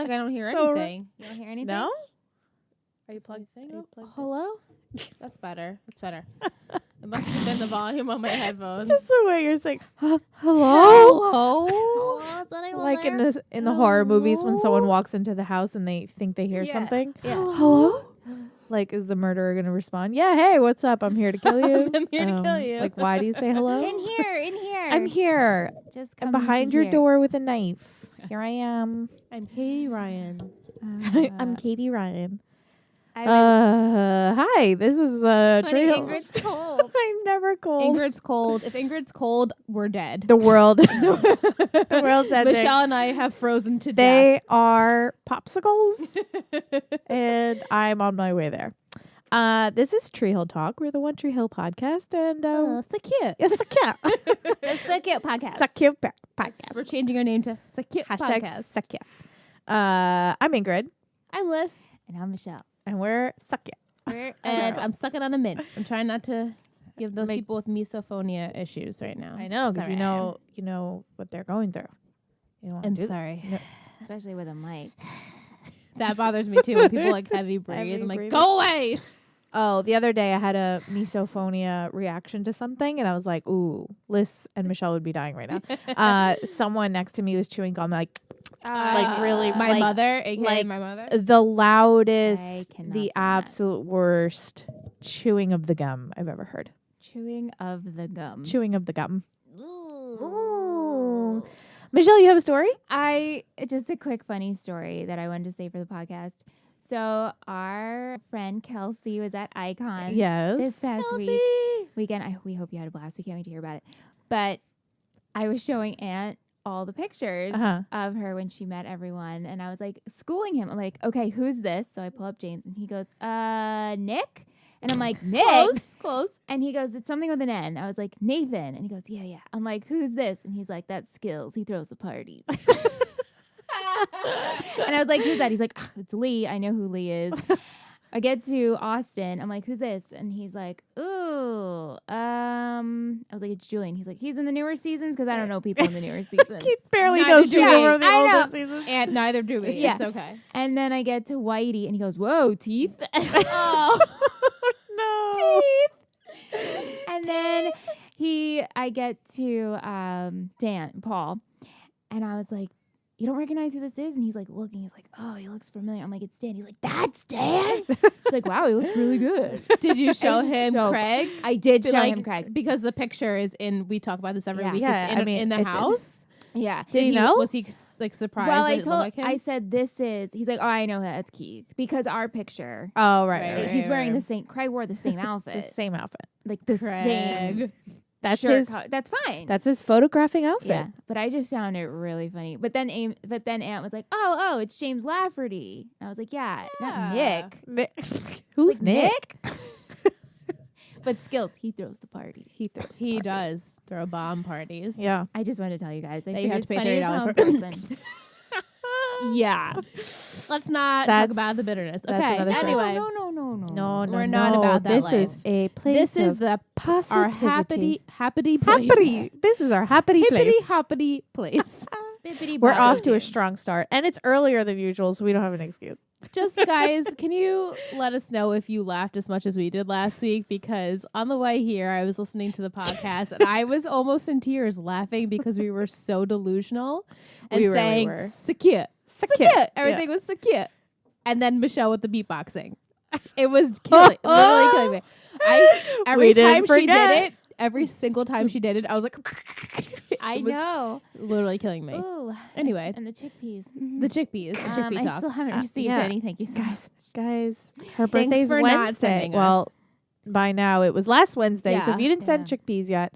like I don't hear So- anything. You don't hear anything? No? Are you plugged in? Hello? That's better. That's better. It must have been the volume on my headphones. Just the way you're saying, hello? Hello? Hello, is anyone Like there? in the horror movies when someone Hello? walks into the house and they think they hear Yeah. something. Yeah. Hello? Like, is the murderer going to respond? Yeah, hey, what's up? I'm here to kill you. I'm here to kill you. Like, why do you say hello? In here. I'm here. Just I'm come behind to your here. door with a knife. Here I am. I'm Katie Ryan. I'm Katie Ryan. I was Hi. This is funny, Trail. Ingrid's cold. I'm never cold. Ingrid's cold. If Ingrid's cold, we're dead. The world. The world's ending. Michelle and I have frozen to They are popsicles, and I'm on my way there. This is Tree Hill Talk. We're the One Tree Hill podcast, and so cute. it's a cat. It's so cute podcast. It's a cute podcast. We're changing our name to Sakit Hashtag Podcast. suck ya. I'm Ingrid, I'm Liz, And I'm Michelle. and we're suck ya. and I'm sucking on a mint. I'm trying not to give those Make- people with misophonia issues right now. I know, because Sorry. you know what they're going through. You don't wanna I'm do- sorry. No. Especially with a mic. That bothers me too when people like heavy breathe. Heavy I'm like, breathing. go away. Oh, the other day I had a misophonia reaction to something, and I was like, ooh, Liz and Michelle would be dying right now. Someone next to me was chewing gum, like really, my like- mother, aka like my mother. the loudest, cannot the stand that. absolute worst chewing of the gum I've ever heard. Chewing of the gum. Chewing of the gum. Ooh. Ooh. Michelle, you have a story? Just a quick funny story that I wanted to say for the podcast. So our friend Kelsey was at Icon Yes. this past weekend. We hope you had a blast. We can't wait to hear about it. But I was showing Aunt all the pictures Uh-huh. of her when she met everyone, and I was like schooling him. I'm like, okay, who's this? So I pull up James, and he goes, Nick. And I'm like, Nick? Close. And he goes, it's something with an N. I was like, Nathan. And he goes, yeah. I'm like, who's this? And he's like, that's Skills. He throws the parties. And I was like, who's that? He's like, it's Lee. I know who Lee is. I get to Austin. I'm like, who's this? And he's like, ooh. I was like, it's Julian. He's like, he's in the newer seasons? Because I don't know people in the newer seasons. He barely Neither knows do people we. from the I older know. seasons. And neither do we. Yeah. It's okay. And then I get to Whitey, and he goes, whoa, teeth. Oh. No. And then I get to Paul, and I was like, you don't recognize who this is? And he's like looking, he's like, oh, he looks familiar. I'm like, it's Dan. He's like, that's Dan? It's like, wow, he looks really good. Did you show was him so- Craig? I did Be show like, him Craig. Because the picture is in, we talk about this every Yeah. week. Yeah, It's I mean, in the it's in- house. Yeah. Did he know? Was he like surprised? Well, that I it looked told, like him? I said, he's like, oh, I know that's Keith. Because our picture, Oh, right. Right, right, he's right. wearing the same, Craig wore the same outfit. The same outfit. Like the same. Craig. That's shirt his. color. That's fine. That's his photographing outfit. Yeah, but I just found it really funny. But then Aunt was like, "Oh, it's James Lafferty." And I was like, "Yeah, not Nick." Who's Like, Nick? But Skills, he throws the party. He throws. the He party. does throw bomb parties. Yeah. I just wanted to tell you guys. I That you have figured to it's pay funny $30 to tell in person. Yeah. Let's not talk about the bitterness. that's Okay. another story. Anyway, No, We're not about that This life. is a place. this is of the our positivity. happity place. Happity. This is our happity Hippity place. hoppity place. We're off to a strong start, and it's earlier than usual, so we don't have an excuse. Just guys, can you let us know if you laughed as much as we did last week? Because on the way here, I was listening to the podcast and I was almost in tears laughing because we were so delusional and We really saying were. secure. Secure. Everything was secure. And then Michelle with the beatboxing. It was killing, literally killing me. Every We didn't time she forget. did it, every single time she did it, I was like, I it was know. literally killing me. Ooh. Anyway, And the chickpeas. the chickpeas, the chickpea I talk. still haven't received yeah. any. Thank you so much. Guys, her Thanks birthday's for not Wednesday. sending us. Well, by now it was last Wednesday, so Yeah. if you didn't send Yeah. chickpeas yet,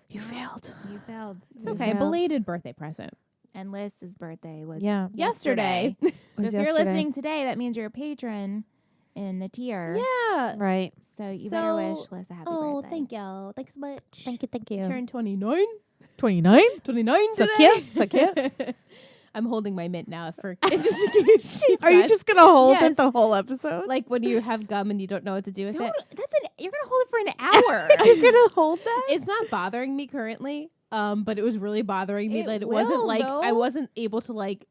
you failed. You failed. It's You okay. failed. Belated birthday present. And Liz's birthday was Yesterday. So Was if you're yesterday. listening today, that means you're a patron in the tier. Yeah. Right. So you better wish So- Liz a happy Oh, birthday. thank you. Thanks so much. Thank you. Turned 29. 29? 29 So today. cute, so cute. I'm holding my mint now for just in case she Are you does. just going to hold Yes. it the whole episode? like when you have gum and you don't know what to do with it? You're gonna hold it for an hour. Are you going to hold that? It's not bothering me currently, but it was really bothering me It that it wasn't will, like I though. wasn't able to like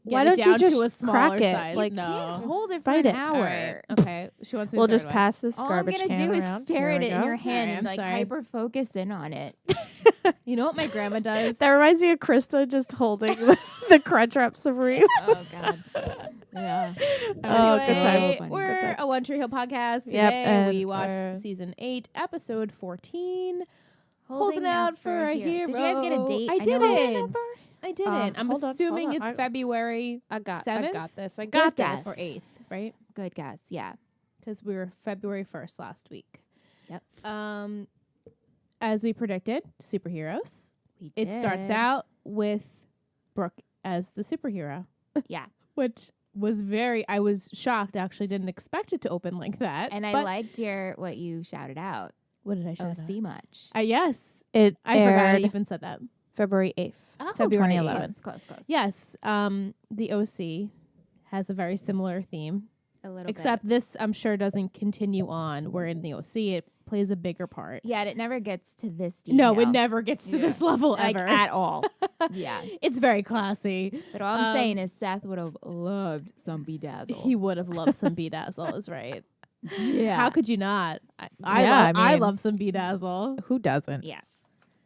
Why get it don't you down to a just smaller crack it? size. Like, no. Can't hold it for Bite an it. hour. All right. Okay. She wants me We'll to just throw it pass this All I'm garbage gonna can do around. is stare Here at we it in go. your hand Alright, and I'm like sorry. hyper focus in on it. away. You know what my grandma does? That reminds me of Krista just holding the Crunchwrap Supreme. Oh God. Yeah. Oh, good Anyway, times. We're Good times. a One Tree Hill podcast. Yep, Today and we we're- watched season 8, episode 14. Holding out for a hero. Did you guys get a date? I know didn't. I didn't. I'm hold on, assuming hold on. it's February I got 7th? this. I Good got guess. this. or 8th, right? Good guess. Yeah. Because we were February 1st last week. Yep. As we predicted, superheroes. We It starts did. out with Brooke as the superhero, Yeah. which was I was shocked. Actually, didn't expect it to open like that. And I but liked what you shouted out. what did I show? OC much. Yes, It I forgot I aired even said that. February 8th. Oh, February 2011. 11th. Close. Yes, the OC has a very similar theme, A little except bit. this I'm sure doesn't continue on. Where in the OC it plays a bigger part. Yeah, it never gets to this detail. No, it never gets to Yeah. this level like ever. at all. Yeah. It's very classy. But all I'm saying is Seth would have loved some bedazzle. He would have loved some Bedazzle, is right. yeah. How could you not? Yeah, I mean, love some Bedazzle. Who doesn't? Yeah.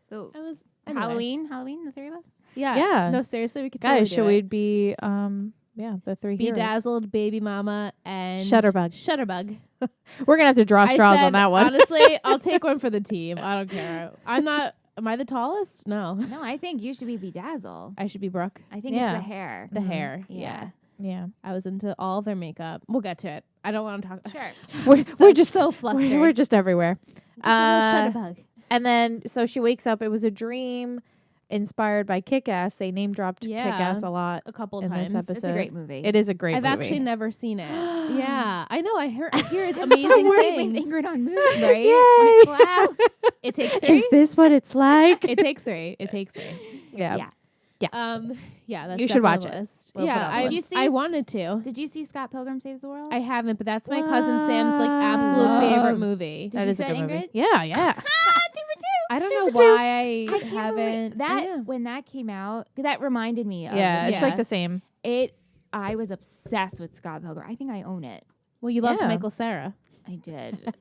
So, I was Halloween, the three of us. Yeah. Yeah. No, seriously, we could totally Guys, do should it. we be the three heroes? Bedazzled, Baby Mama, and Shutterbug. Shutterbug. We're gonna have to draw I straws said, on that one. Honestly, I'll take one for the team. I don't care. I'm not. Am I the tallest? No. No, I think you should be bedazzle. I should be Brooke. I think Yeah. it's the hair. The Mhm. hair. Yeah. Yeah. Yeah. I was into all of their makeup. We'll get to it. I don't want to talk. Sure. We're just so flustered. We're just everywhere. Just a little Uh, Shutterbug. And then so she wakes up. It was a dream inspired by Kick-Ass. They name dropped Yeah. Kick-Ass a lot. A couple in this times. episode. It's a great movie. It is a great I've movie. actually never seen it. Yeah, I know. I hear it's amazing With things. Ingrid on movies. Right? Yay! Wow. It takes Is three. this what it's like? It takes three. It takes three. Yeah. Yeah, that's You should watch definitely it. a list. We'll put it on Yeah, the I, list. Did you see I wanted to. Did you see Scott Pilgrim Saves the World? I haven't, but that's my cousin Sam's like absolute Wow. favorite movie. Did That you is a say good movie. Ingrid? Yeah, yeah. Two for two. I don't Two know for two. why I I can't haven't. believe I that know. when that came out, that reminded me of Yeah, this. it's Yeah. like the same. I was obsessed with Scott Pilgrim. I think I own it. Well, you loved Yeah. Michael Cera I did.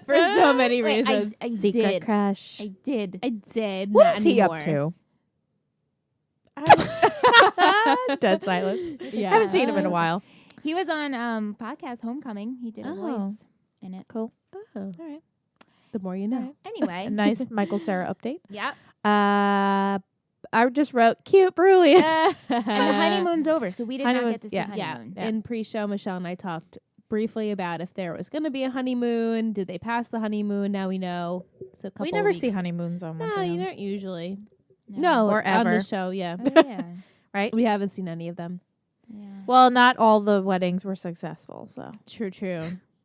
for so many Wait, reasons. I Secret did. crush. I did. I did. What not is he anymore. up to? Dead silence. Yeah. Haven't seen him in a while. He was on podcast Homecoming. He did a Oh. voice in it. Cool. Oh, All right. the more you know. All right. Anyway. A nice Michael Cera update. Yeah. I just wrote cute, brilliant. And the honeymoon's over, so we did not honeymoon- get to see yeah. honeymoon. Yeah. In pre-show, Michelle and I talked briefly about if there was going to be a honeymoon. Did they pass the honeymoon? Now we know. It's a couple. We never of see weeks. honeymoons on One No, Tree you Hill. don't usually. No, Or on ever. the show. Yeah, Oh, yeah. Right? we haven't seen any of them. Yeah. Well, not all the weddings were successful, so. True.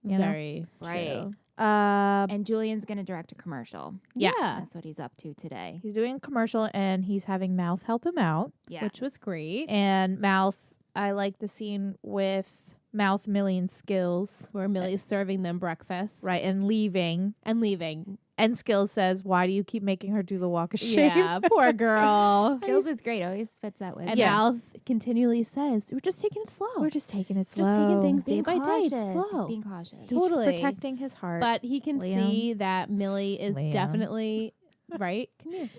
You know? Very Right. true. And Julian's going to direct a commercial. Yeah. That's what he's up to today. He's doing a commercial and he's having Mouth help him out. Yeah. Which was great. And Mouth, I like the scene with Mouth, Millie, and Skills. Where Millie's serving them breakfast. Right, and leaving. And leaving. And Skills says, "Why do you keep making her do the walk of shame?" Yeah, poor girl. Skills is great. Always fits that with. And Yeah. Mouth continually says, "We're just taking it slow." We're just taking it slow. Just taking things Being day by day. It's cautious. He's slow. being cautious. He's Totally. just protecting his heart. But he can Liam. see that Millie is Liam. definitely right. Come here. Hey,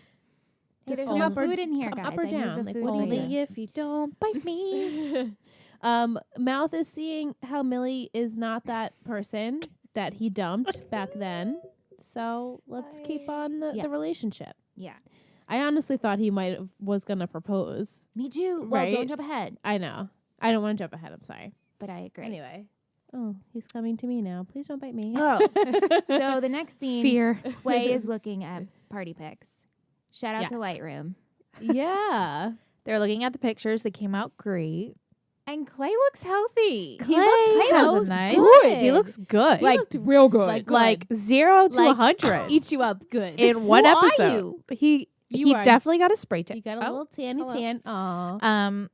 Just there's come no up or- food in here, come guys. up or I down, moved like, the what food do you for need? Only if you don't bite me. Mouth is seeing how Millie is not that person that he dumped back then. So let's keep on the Yes. relationship. Yeah. I honestly thought he was gonna propose. Me too. Well, Right? don't jump ahead. I know. I don't want to jump ahead. I'm sorry. But I agree. Anyway. Oh, he's coming to me now. Please don't bite me. Oh. So the next scene, Fear. Quay is looking at party pics. Shout out to Yes. Lightroom. Yeah. They're looking at the pictures. They came out great. And Clay looks healthy. He looks Clay so was nice. good. He looks good. Like, looked real good. Like 0 to Like, 100 Eat you up good. in one Who are episode. He You are- definitely got a spray tan. He got a Oh, little tanny hello. tan. Aw. Um,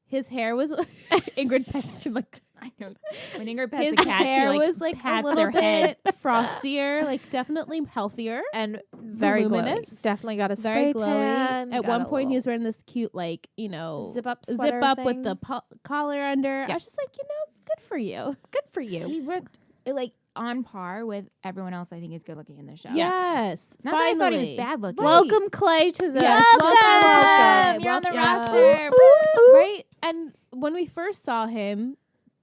His hair was Ingrid texted him like I know. When Ingrid pets His a cat, hair she, like, was like a pats little their head. bit frostier, like definitely healthier. And very Voluminous. glowy. Definitely got a Very spray glowy. tan. At got one a point, he was little wearing this cute, like, you know, zip up zip sweater up thing. with the collar under. Yep. I was just like, good for you. Good for you. He looked like on par with everyone else. I think is good looking in the show. Yes. Not finally. that I thought he was bad looking. Welcome, Clay, to the Yes, welcome. You're on the roster. Right? And when we first saw him,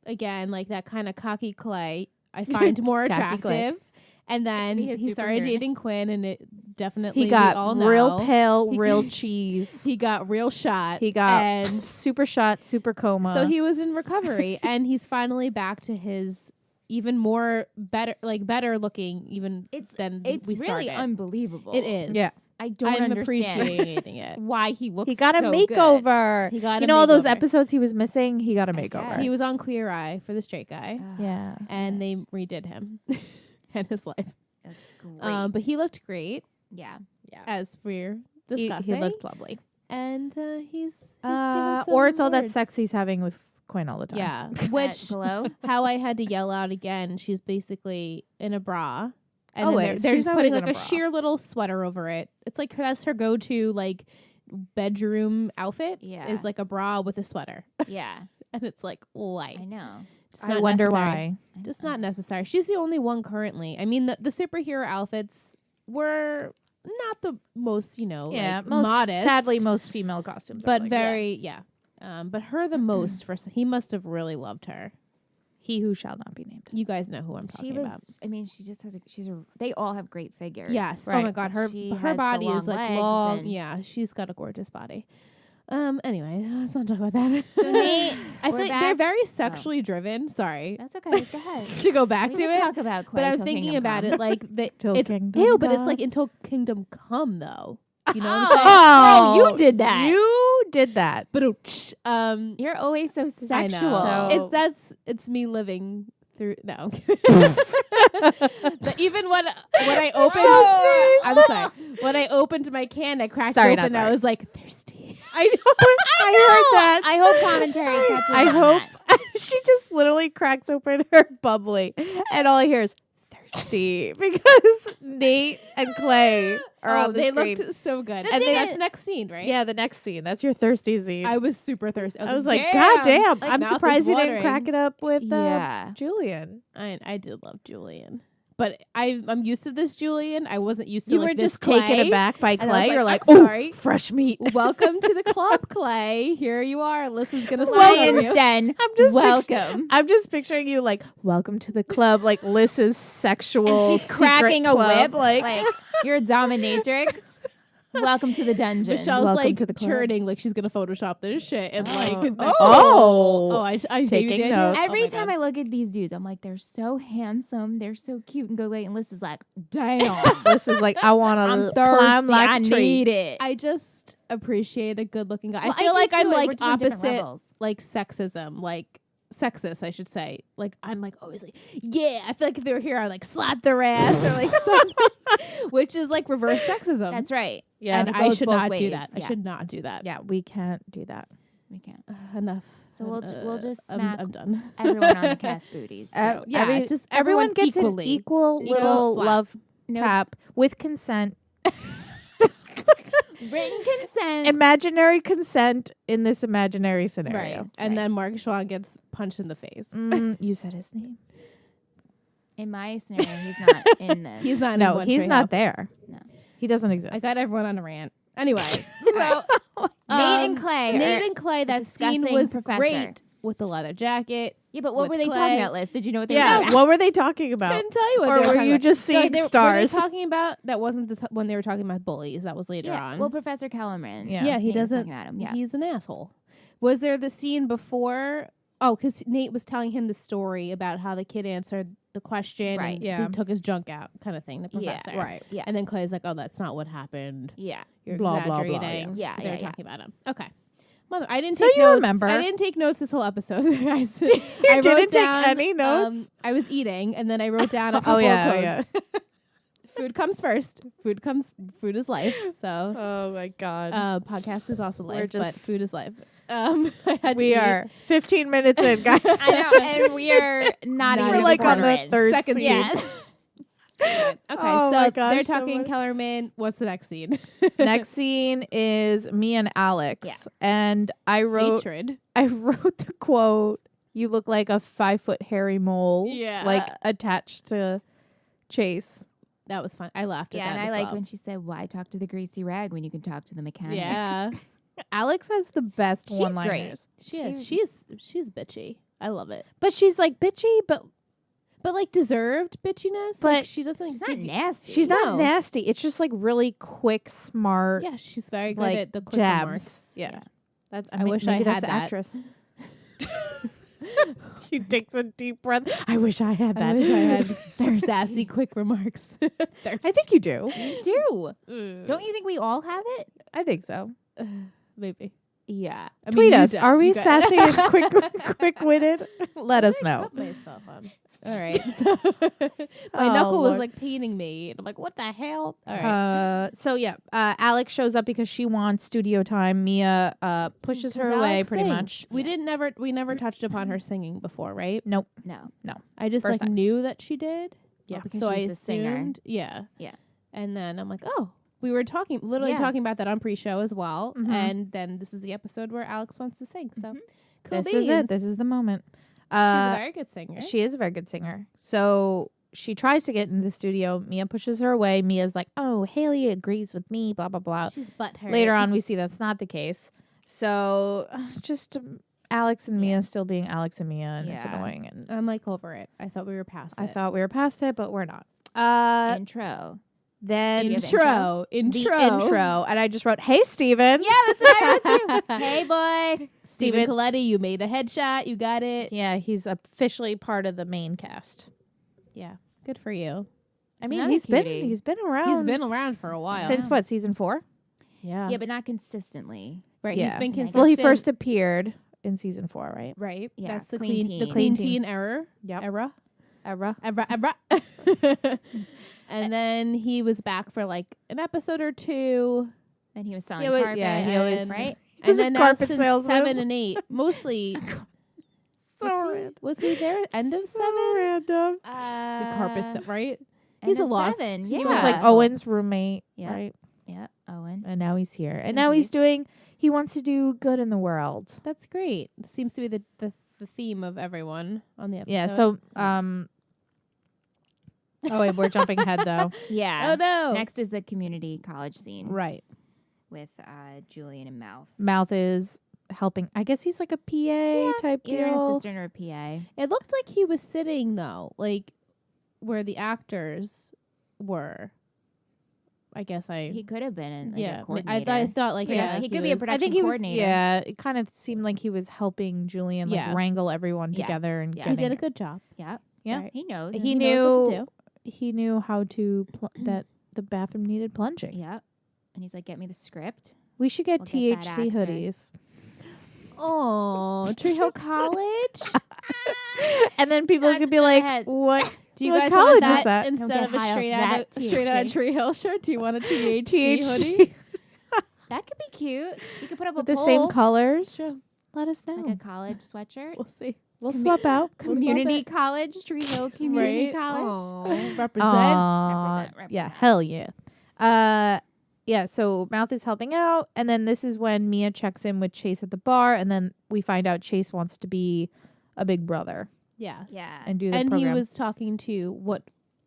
again, like that kind of cocky Clay, I find more Cocky Clay. attractive. And then He has he started superhero. dating Quinn, and it definitely He we got all real know. pale, real cheese. He got real shot. He got and super shot, super coma. so he was in recovery, and he's finally back to his even more better looking even than It's we really started. unbelievable. It is. Yeah. I don't I'm understand appreciating it. why he looks. He got a so makeover. He got You a know all those makeover. episodes he was missing? He got a I makeover. guess. He was on Queer Eye for the straight guy, Good. Yeah. and they redid him and his life. That's great. But he looked great, yeah. as we're He discussing. looked lovely. and he's given some Or it's all that words. sex he's having with Quinn all the time. Yeah, Which which below? how I had to yell out again. She's basically in a bra, and Always. then they're She's just always putting in like a a bra. sheer little sweater over it. It's like that's her go-to like bedroom outfit. Yeah. Is like a bra with a sweater, Yeah. and it's like why? I know. Just I not wonder necessary. why. Just not necessary. She's the only one currently. I mean, the superhero outfits were not the most, Yeah, like, most modest. sadly most female costumes are but like very, yeah. But her the most for he must have really loved her. he who shall not be named. You guys know who I'm She talking was. about. I mean, she just has. They all have great figures. Yes. Oh Right. my God, her She her has the body is long like legs long. and- Yeah, she's got a gorgeous body. Anyway, let's not talk about that. So Nate, I we're think back. they're very sexually driven. Sorry That's okay. Go ahead. to go back We to can it. talk about Clay But I'm till thinking Kingdom about Come. it like that. Till It's Kingdom ew, but it's Come. like until Kingdom Come though. You know what I'm Oh, saying? girl, you did that. You did that. But You're always so I sexual. know. So- It's me living through no. But even when I opened, I'm sorry. When I opened my can, I cracked Sorry, open. not And I sorry. was like thirsty. I know. I heard that. I hope commentary catches I on hope that. she just literally cracks open her bubbly, and all I hear is thirsty because Nate and Clay are on the they screen. looked so good. The And thing that's is- next scene, right? Yeah, the next scene. That's your thirsty scene. I was super thirsty. I was like, God damn! Like, I'm mouth is surprised you didn't watering. crack it up with Yeah. Julian. I did love Julian, but I'm used to this Julian. I wasn't used to You like, were this just taken Clay. aback by And I was Clay. like, You're like, I'm oh, sorry. fresh meat. Welcome to the club, Clay. Here you are. Alyssa's gonna Lion's you. Den. I'm just welcome. I'm just picturing you like, welcome to the club, like Lys's sexual. And she's secret cracking a club, whip. like You're a dominatrix. Welcome to the dungeon. Michelle's Welcome like to the club. churning, like she's gonna Photoshop this shit and like. Oh. I gave you Taking the idea? notes. Every Oh my time God. I look at these dudes, I'm like, they're so handsome. They're so cute and go late. And Liz is like, damn. This is like, I want I'm to thirsty. climb like I a tree. need it. I just appreciate a good looking guy. Well, I feel do like I'm too. We're like just on different opposite, levels. like sexism, like sexist, I should say. Like I'm like always like, yeah. I feel like if they were here, I like slap their ass or like something, which is like reverse sexism. That's right. Yeah, and it I goes should both not do ways. that. I Yeah. should not do that. Yeah, we can't do that. We can't. Enough. So we'll just smack I'm done. everyone on the cast booties. So. Yeah, just everyone everyone gets equally. an equal Equal little slap. love Nope. tap with consent. Written consent. Imaginary consent in this imaginary scenario. Right. And right. then Mark Schwann gets punched in the face. You said his name. In my scenario, he's not in this. He's not in No, One he's Tree not Hill. there. No. He doesn't exist. I got everyone on a rant. Anyway, so Nate and Clay. Nate are and Clay, that scene discussing was Professor. great with the leather jacket. Yeah, but what with were they Clay. talking about, Liz? Did you know what they were yeah, talking about? what were they talking about? Couldn't tell you what Or they were were talking you about. just seeing stars? Were they talking about that wasn't when they were talking about bullies. That was later Yeah. on. Well, Professor Kellerman. Yeah. yeah, he Nate was doesn't. talking about him. Yeah. He's an asshole. Was there the scene before? Oh, because Nate was telling him the story about how the kid answered the question Right. and Yeah. he took his junk out, kind of thing. The Yeah. professor, Right. Yeah. And then Clay's like, "Oh, that's not what happened. Yeah. You're Blah, blah, blah, exaggerating." yeah. So Yeah, they're yeah. talking about him. Okay. Mother, I didn't So take you notes. remember. I didn't take notes this whole episode, guys. You I wrote didn't take down, any notes? I was eating, and then I wrote down a couple Oh yeah, of quotes. yeah. Food comes first. Food is life. So Oh my god. podcast is also We're life, but just- food is life. I had to We eat. are 15 minutes in, guys. I know, and we are not even We're a like on quarter the in. third Second scene. Yeah. Okay, Oh so my gosh, they're so talking funny. Kellerman. What's the next scene? Next scene is me and Alex. Yeah. And I wrote Hatred. the quote, "You look like a 5-foot hairy mole." Yeah. Like attached to Chase. That was fun. I laughed at Yeah, that. and I as like well. when she said, "Why talk to the greasy rag when you can talk to the mechanic?" Yeah, Alex has the best She's one-liners. she is. She's bitchy. I love it. But she's like bitchy, but Like deserved bitchiness. But Like she doesn't. she's not give you- nasty. she's not No. nasty. It's just like really quick, smart Yeah, she's very good like at the quick jabs. remarks. Yeah. That's I wish I maybe had that's the that. actress. She takes a deep breath. I wish I had that. I wish I had sassy quick remarks. I think you do. You do. Don't you think we all have it? I think so. Maybe. Yeah. I mean, Tweet you us. do- Are we you got- sassy and quick-witted? Let us know. Put myself on. All right. So my Oh, knuckle was Lord. like paining me, and I'm like, "What the hell?" All right. So yeah, Alex shows up because she wants studio time. Mia pushes her 'Cause away Alex pretty sings. much. We never touched upon her singing before, right? Nope. No. I just First like time. knew that she did. Yeah. because So I she's the singer. assumed, yeah. Yeah. And then I'm like, oh, we were literally Yeah. talking about that on pre-show as well. Mhm. And then this is the episode where Alex wants to sing. So Mhm. cool This is it. beans. This is the moment. She's a very good singer. She is a very good singer. So she tries to get in the studio. Mia pushes her away. Mia's like, "Oh, Haley agrees with me." Blah blah blah. She's butthurt. Later on, we see that's not the case. So just Alex and Mia Yeah. still being Alex and Mia, and it's Yeah. annoying. And I'm like over it. I thought we were past I it. thought we were past it, but we're not. Intro. Then Do you have intro. the intro, and I just wrote, "Hey, Steven. Yeah, that's what I wrote too. Hey, boy. Stephen Steven- Coletti, you made a headshot. You got it. Yeah, he's officially part of the main cast. Yeah. Good for you. I mean, another he's cutie. been around. He's been around for a while. since what, season 4? Yeah. Yeah, but not consistently. right. Yeah. He's been Well, consistent. Well, he first appeared in season 4, right? Right. Yeah, That's the clean clean, the teen. clean Clean teen. teen era. Yep. Era. Era. And then he was back for like an episode or two. And he was selling was- carpet. yeah, he always- right? He was And a then now carpet since salesman. 7 and 8, mostly. Was he there end of 7? Random. The carpet, right? End He's a of lost- 7. he He Yeah. was like Owen's roommate, Yeah. right? Yeah, Owen. And now he's here. And So now he's- he wants to do good in the world. That's great. Seems to be the theme of everyone on the episode. Yeah, so oh wait, we're jumping ahead though. Yeah. Oh no. Next is the community college scene Right. with Julian and Mouth. Mouth is helping. I guess he's like a PA type Either an deal. assistant or a PA. It looked like he was sitting though, like where the actors were. I guess He could have been in, like, yeah. a I coordinator. thought like Yeah, he could be a was- production I think he was. coordinator. Yeah, it kind of seemed like he was helping Julian like Yeah. wrangle everyone Yeah. together and Yeah. He getting did a good job. Yeah. Yeah. Right. He knows. He He knows what to knew do. he knew how to that the bathroom needed plunging. Yeah. And he's like, get me the script. We should get We'll get that THC actor. hoodies. Oh, Tree Hill College. And then people That's could be in my like, head. "What Do you what guof college want is that, that?" instead get of a high off straight out that of Tree Hill shirt? Do you want a THC, THC hoodie? That could be cute. You could put up with a the poll, same colors? Sure. Let us know. like a college sweatshirt. We'll see. We'll commu- swap out. We'll swap Community it. college, Tree Hill Community Right? College. Aw, represent. Aw, Represent. Yeah, hell yeah. Yeah, so Mouth is helping out, and then this is when Mia checks in with Chase at the bar, and then we find out Chase wants to be a big brother Yes. Yeah. and do the And program. he was talking to what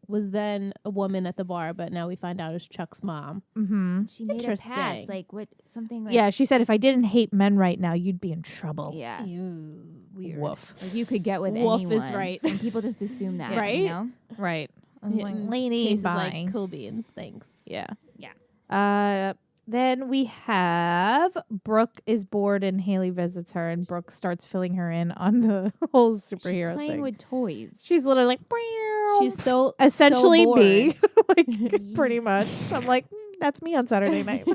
was then a woman at the bar, but now we find out is Chuck's mom. Mm-hmm. She made a pass, Interesting. like what something like Yeah, she said, if I didn't hate men right now, you'd be in trouble. yeah. Ew, weird. Woof. Like you could get with Wolf is anyone. right. And people just assume that, Right? You know? Right. I was Yeah, like, and lady, Chase is bye. like, cool beans, thanks. Yeah. Yeah. Then we have Brooke is bored and Haley visits her, and Brooke starts filling her in on the whole superhero She's playing thing. with toys. She's literally like, "Meow." She's so essentially so me, bored. like pretty much. I'm like, That's me on Saturday night.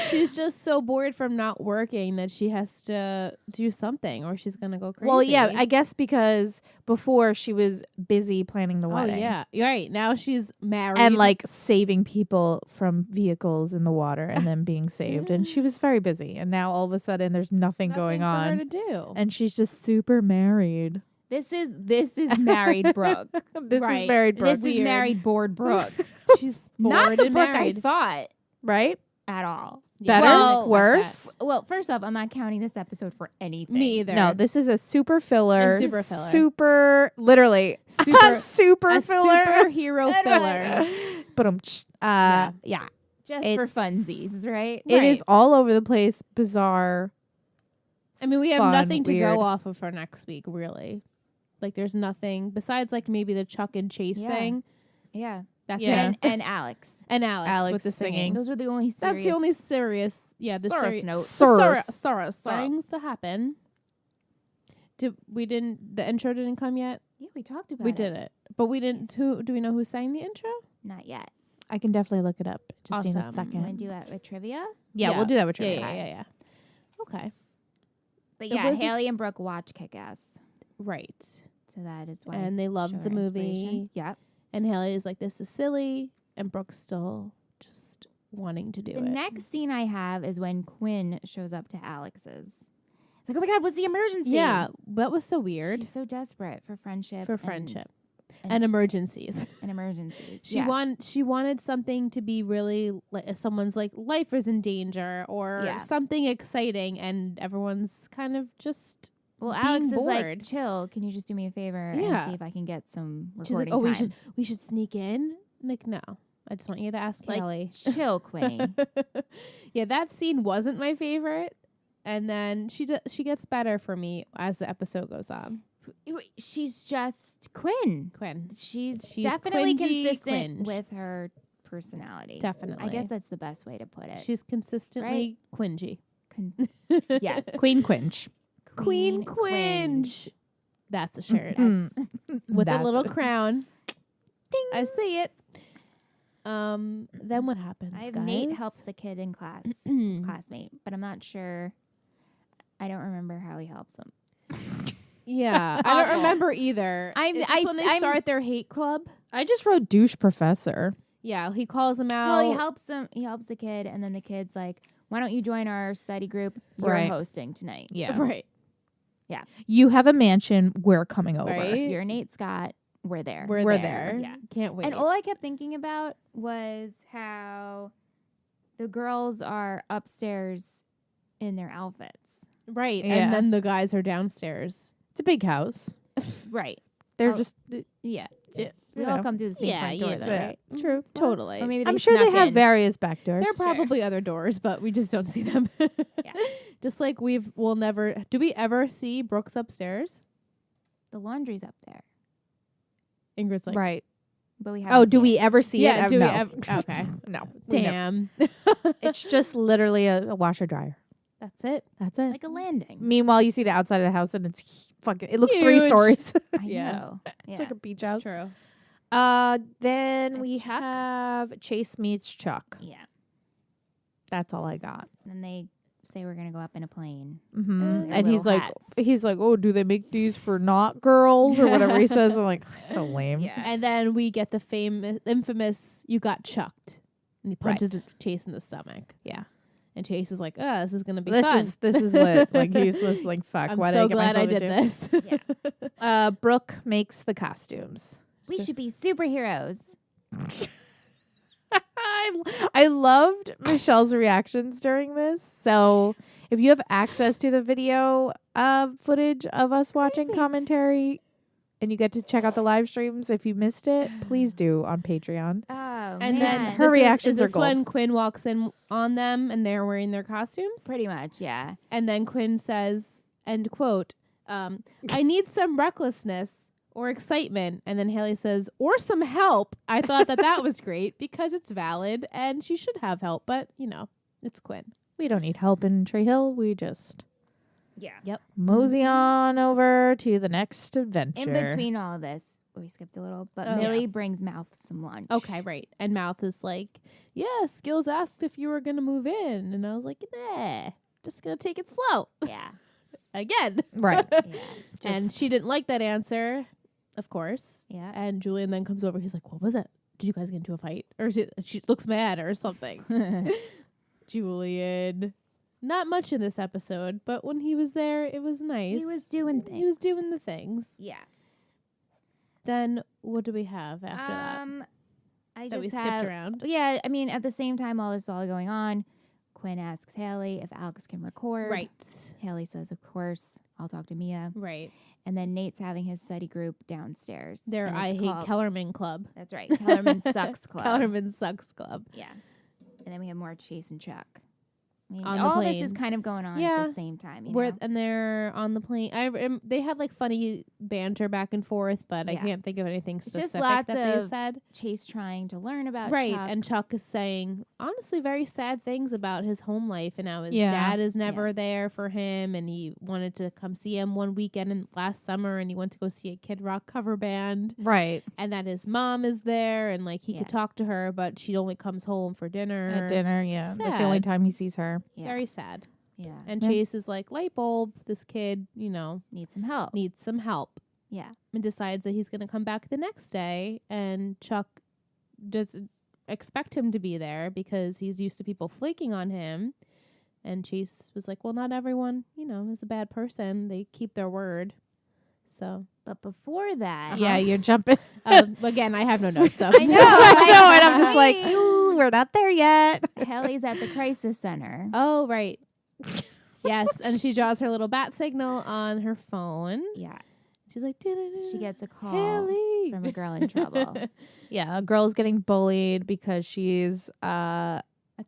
She's just so bored from not working that she has to do something or she's going to go crazy. Well, yeah, I guess because before she was busy planning the Oh, wedding. yeah. You're right. Now she's married. And like saving people from vehicles in the water and then being saved. And she was very busy. And now all of a sudden there's nothing going for her on. to do. And she's just super married. This is married Brooke. This Right. is married Brooke. This is married bored Brooke. She's Not bored the and Brooke married. I thought right? at all. Better? Well, Worse? Well, first off, I'm not counting this episode for anything. Me either. No, this is a super filler. A super filler. Super, literally. Super, super a filler. superhero filler. But yeah. Just It's- for funsies, right? It is all over the place, bizarre. I mean, we have Fun, nothing to weird. go off of for next week, really. Like, there's nothing besides, like, maybe the Chuck and Chase Yeah. thing. Yeah. That's Yeah. it. And Alex. And Alex with the singing. singing. Those were the only serious. That's the only serious, the Soros serious note. Soros. things to happen. The intro didn't come yet? Yeah, we talked about We it. did it. But we didn't, do we know who sang the intro? Not yet. I can definitely look it up. Just need a Awesome. second. Want to do that with trivia? Yeah, we'll do that with Yeah, trivia. yeah. Okay. But It yeah, was a Haley and Brooke watch Kick-Ass. Right. So that is why. And they loved show the her movie. inspiration. Yep. And Haley is like, this is silly. And Brooke's still just wanting to do The it. next scene I have is when Quinn shows up to Alex's. It's like, oh my God, what's the emergency? Yeah, that was so weird. She's so desperate for friendship. For friendship. and And she's- emergencies. And emergencies. She yeah. she wanted something to be really like someone's like life is in danger or Yeah. something exciting, and everyone's kind of just Well, being Alex is like, bored. chill. Can you just do me a favor Yeah. and see if I can get some she's like, recording oh, time? we should sneak in. Like, no, I just want you to ask Like, Haley. Chill, Quinny. Yeah, that scene wasn't my favorite, and then she gets better for me as the episode goes on. She's just Quinn. Quinn, She's She's definitely Quingy consistent Quinge. with her personality. definitely. I guess that's the best way to put it. she's consistently quingy. Con- yes. Queen Quinch. Queen Quinge. That's a shirt Mm. with a That's little what- crown. I see it. Then what happens? I have guys? Nate helps the kid in class, his classmate, but I'm not sure. I don't remember how he helps him. Yeah, I don't Awful. remember either. I'm- Is this I- when they I'm- start their hate club. I just wrote douche professor. Yeah, he calls him out. Well, he helps him. He helps the kid, and then the kid's like, "Why don't you join our study group? You're Right. hosting tonight. Yeah. Right. You have a mansion. We're coming over. Right. You're Nate Scott. We're there." We're We're there. there. Yeah. Can't wait. And all I kept thinking about was how the girls are upstairs in their outfits. right. Yeah. And then the guys are downstairs. It's a big house. Right. They're Oh, just Yeah. Yeah, We you all know. come through the same Yeah, front door, yeah, though, yeah. right? True. Totally. Or maybe I'm sure they snuck have in. various back doors. There are probably other doors, but we just don't see them. Yeah. Just like we'll never. Do we ever see Brooks upstairs? The laundry's up there, Ingrid's like, right. but we have. Oh, do we ever see Yeah, it? do we No. ever? Okay. No. we never. Damn. It's just literally a washer dryer. That's it. That's it. like a landing? Meanwhile, you see the outside of the house and it's fucking. It looks 3 Huge. stories. I Yeah. know. It's Yeah. like a beach house. True. Then That's we Chuck. have Chase meets Chuck. Yeah. That's all I got. And then they say we're gonna go up in a plane. Mm-hmm. Their And he's little like, hats. oh, do they make these for not girls or whatever he says? I'm like, so lame. Yeah. And then we get the infamous "you got chucked," and he punches Chase in the stomach. Yeah. And Chase is like, "Oh, this is gonna be This fun. is lit. Like he's just like, fuck. I'm why so did glad I I get did myself into this." Yeah. Brooke makes the costumes. We So- should be superheroes. I loved Michelle's reactions during this. So if you have access to the video footage of us watching crazy. commentary and you get to check out the live streams, if you missed it, please do on Patreon. Oh, And man. then Her reactions is are this when gold. Quinn walks in on them and they're wearing their costumes? pretty much, yeah. And then Quinn says, end quote, I need some recklessness or excitement. And then Haley says, or some help. I thought that was great because it's valid and she should have help. But, it's Quinn. We don't need help in Tree Hill. We just Yeah. mosey on over to the next adventure. In between all of this, we skipped a little, but Oh, Millie brings Mouth some lunch. Okay, right. And Mouth is like, yeah, Skills asked if you were going to move in. And I was like, nah, just going to take it slow. Yeah. Again. Right. Yeah. And she didn't like that answer, of course. Yeah. And Julian then comes over. He's like, what was it? Did you guys get into a fight? Or she looks mad or something. Julian. Not much in this episode, but when he was there, it was nice. He was doing things. He was doing the things. Yeah. Then what do we have after that? I That just we have, skipped around. Yeah, I mean, at the same time, all this is all going on. Quinn asks Haley if Alex can record. Right. Haley says, of course, I'll talk to Mia. Right. And then Nate's having his study group downstairs. Their and I it's Hate called- Kellerman Club. That's right. Kellerman Sucks Club. Kellerman Sucks Club. Yeah. And then we have more Chase and Chuck. I mean, On the all this plane. is kind of going on Yeah. at the same time. You Where know? and they're on the plane. They had like funny banter back and forth, but I Yeah. can't think of anything just specific lots that they of said. Chase trying to learn about Right, Chuck. and Chuck is saying honestly very sad things about his home life and how his Yeah. dad is never there for him, and he wanted to come see him one weekend last summer, and he went to go see a Kid Rock cover band, Right. and that his mom is there, and like he Yeah. could talk to her, but she only comes home for dinner. At dinner, yeah. That's the only Sad. time he sees her. yeah. Very sad. yeah. And Yeah. Chase is like, light bulb, this kid, Need some help. needs some help. Yeah. And decides that he's going to come back the next day. And Chuck doesn't expect him to be there because he's used to people flaking on him. And Chase was like, well, not everyone, is a bad person. They keep their word. So, But before that, Yeah, you're jumping. again, I have no notes. So I know. I know, and I'm just like, Right. ooh, we're not there yet. Haley's at the crisis center. Oh, right. Yes. And she draws her little bat signal on her phone. Yeah. She's like, She gets a call Haley. from a girl in trouble. Yeah, a girl's getting bullied because she's A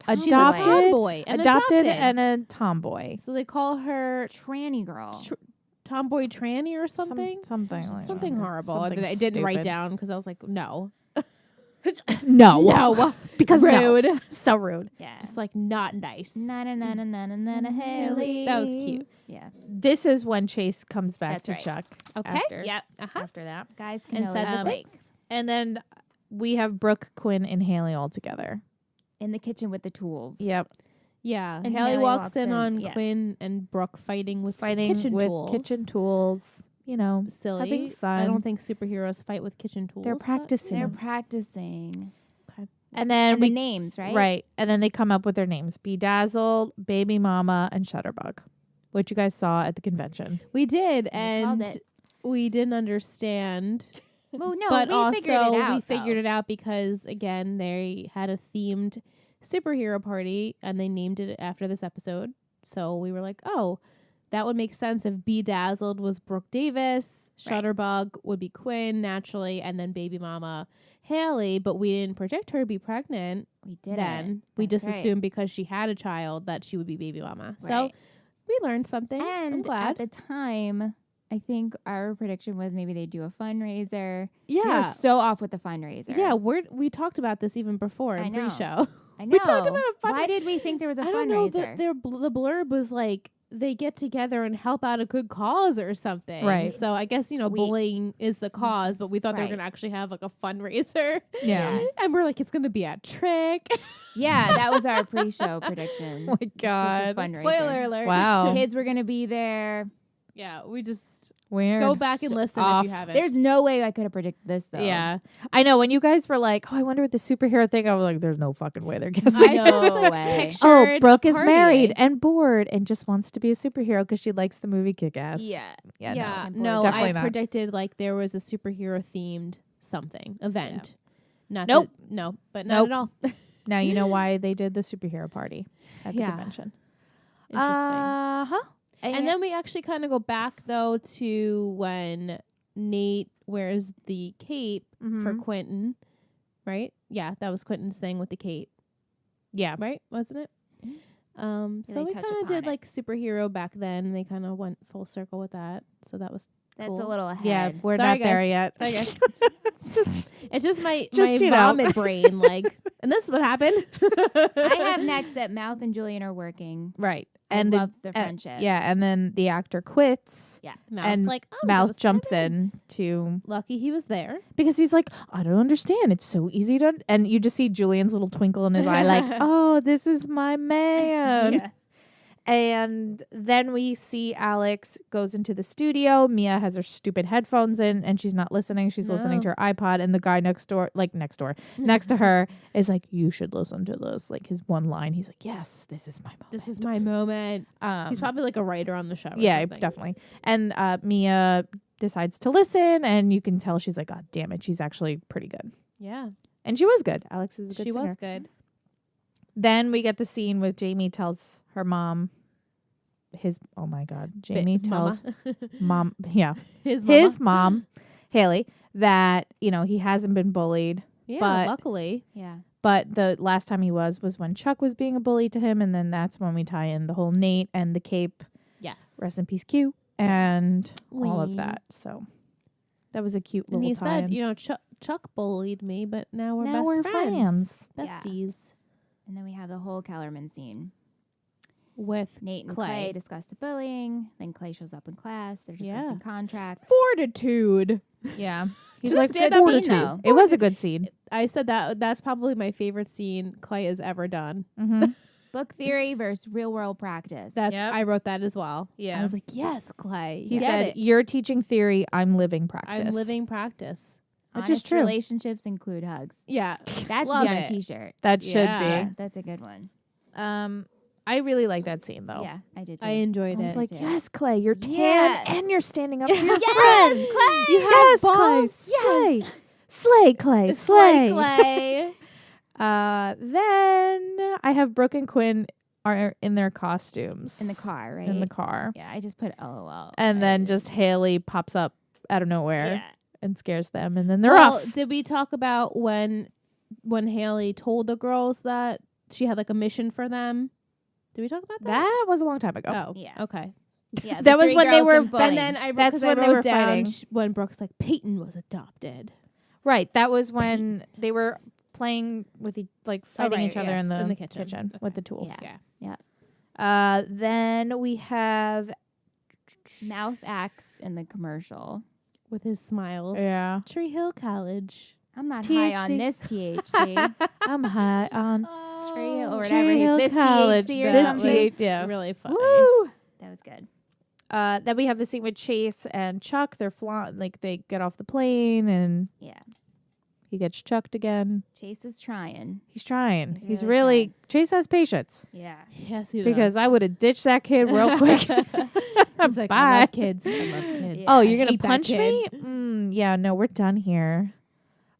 She's Adopted. a tomboy. And adopted and a tomboy. so they call her tranny girl. tomboy tranny or something. Something like Something that. horrible Something that I didn't write stupid. down because I was like, no. No. Because rude. no. So rude. Yeah. Just like not nice. na na na na na na na na Haley. That was cute. Yeah. This is when Chase comes back That's to right. Chuck. Okay. After, Yep. after that. Guys And can says know the that. thanks. And then we have Brooke, Quinn, and Haley all together. In the kitchen with the tools. Yep. Yeah. And Haley Haley walks walks in in, on yeah. Quinn and Brooke fighting with Fighting kitchen with tools. kitchen tools. You know, Silly. having I fun. don't think superheroes fight with kitchen tools. they're but- practicing. They're practicing. and then And we the names, right? Right. And then they come up with their names. Bedazzled, Baby Mama, and Shutterbug. Which you guys saw at the convention. We did, We called and it. we didn't understand. Well, no, but we also figured it out. we figured it out because again they had a themed superhero party and they named it after this episode. So we were like, oh, that would make sense if Bedazzled was Brooke Davis, Right. Shutterbug would be Quinn naturally, and then Baby Mama Haley. But we didn't predict her to be pregnant. We did Then we That's just right. assumed because she had a child that she would be Baby Mama. So Right. we learned something. I'm And glad. at the time, I think our prediction was maybe they'd do a fundraiser. We Yeah. were so off with the fundraiser. Yeah, we talked about this even before I in know. pre-show. I know. We talked about a Why did we think there was a I don't know. fundraiser? The blurb was like they get together and help out a good cause or something. Right. So I guess bullying is the cause, but we thought they were Right. gonna actually have like a fundraiser. Yeah. And we're like, it's gonna be a trick. Yeah, that was our pre-show prediction. Oh my Such a God. fundraiser. Spoiler alert. Wow. Kids were gonna be there. Yeah, we just Weird. go back and listen off. if you haven't. There's no way I could have predicted this though. Yeah. I know. When you guys were like, oh, I wonder what the superhero thing, I was like, there's no fucking way they're guessing. I No just like, way. pictured Oh, Brooke is partying. married and bored and just wants to be a superhero because she likes the movie Kick-Ass. Yeah. Yeah. Yeah, Simple no, as Definitely I not. predicted like there was a superhero themed something event. Not Nope. no, but not at all. Now you know why they did the superhero party at the Yeah. convention. Interesting. Uh-huh. And then we actually kind of go back though to when Nate wears the cape for Mhm. Quentin, right? Yeah, that was Quentin's thing with the cape, Yeah. right? Wasn't it? So they we touch kind of upon did it. like superhero back then. And they kind of went full circle with that. So that was That's cool. a little ahead. Yeah, we're Sorry, not there guys. yet. Sorry, guys. it's just my Just, you know. vomit brain. Like And this is what happened. I have next that Mouth and Julian are working. Right. I And love the friendship. yeah, and then the actor quits. Mouth's And like, I'm Mouth gonna jumps step in to Lucky he was there. because he's like, I don't understand. It's so easy to, and you just see Julian's little twinkle in his eye, like, oh, this is my man. Yeah. And then we see Alex goes into the studio. Mia has her stupid headphones in and she's not listening. She's listening to her iPod. And the guy next to her is like, you should listen to this. Like his one line. He's like, yes, this is my moment. This is my moment. He's probably like a writer on the show. yeah, something. definitely. And Mia decides to listen. And you can tell she's like, God damn it. She's actually pretty good. Yeah. And she was good. Alex is a good She singer. was good. Then we get the scene with Jamie tells her mom, Jamie tells mom, his mom, Haley, that, he hasn't been bullied. Yeah, but- luckily. Yeah. But the last time he was when Chuck was being a bully to him. And then that's when we tie in the whole Nate and the cape, Yes. rest in peace, Q, and all of Wee. that. So that was a cute And little he tie-in. said, Chuck bullied me, but now we're Now best we're friends. Yeah. Besties. And then we have the whole Kellerman scene. With Nate and Clay. Clay discuss the bullying. Then Clay shows up in class. They're discussing contracts. fortitude. Yeah. He's Just like, stand up "Fortitude." scene, though. It was a good scene. I said that's probably my favorite scene Clay has ever done. Mm-hmm. Book theory versus real world practice. That's Yep. I wrote that as well. Yeah. I was like, yes, Clay. He get said, it. you're teaching theory, I'm living practice. I'm living practice. which is Honest true. relationships include hugs. Yeah. That should Love be on it. a t-shirt. That should Yeah. be. That's a good one. I really like that scene though. Yeah, I did too. I enjoyed I was it. like, too. yes, Clay, you're tan Yes. and you're standing up for your Yes, friend. Clay! You Yes, have balls. Clay. Yes. Slay, Clay. Slay, Slay. Clay. Then I have Brooke and Quinn are in their costumes. In the car, right? In the car. Yeah, I just put LOL. And then just Haley pops up out of nowhere Yeah. and scares them. And then they're Well, off. did we talk about when Haley told the girls that she had like a mission for them? Did we talk about that? That was a long time ago. Oh, Yeah. okay. Yeah, the That was three when they girls were- in And bullying. then That's 'cause when I they wrote were down fighting. when Brooke's like, Peyton was adopted. Right. That was when they were playing with fighting right, each other yes, in in the the kitchen. kitchen with the tools. Yeah. Then we have Mouth acts in the commercial. With his smiles. yeah. Tree Hill College. I'm not high on THC. this THC. I'm high on Tree Hill or Tree whatever. Hill This College. THC or This something. THC. Yeah. Really funny. Woo! That was good. Then we have the scene with Chase and Chuck. They're they get off the plane and Yeah. he gets chucked again. Chase is trying. He's trying. He's He's really really Chase has patience Yeah. Yes, he because does. I would have ditched that kid real quick. He's like, I Bye. love kids. I love kids. Yeah. Oh, I you're gonna hate that punch me? kid. Yeah, no, we're done here.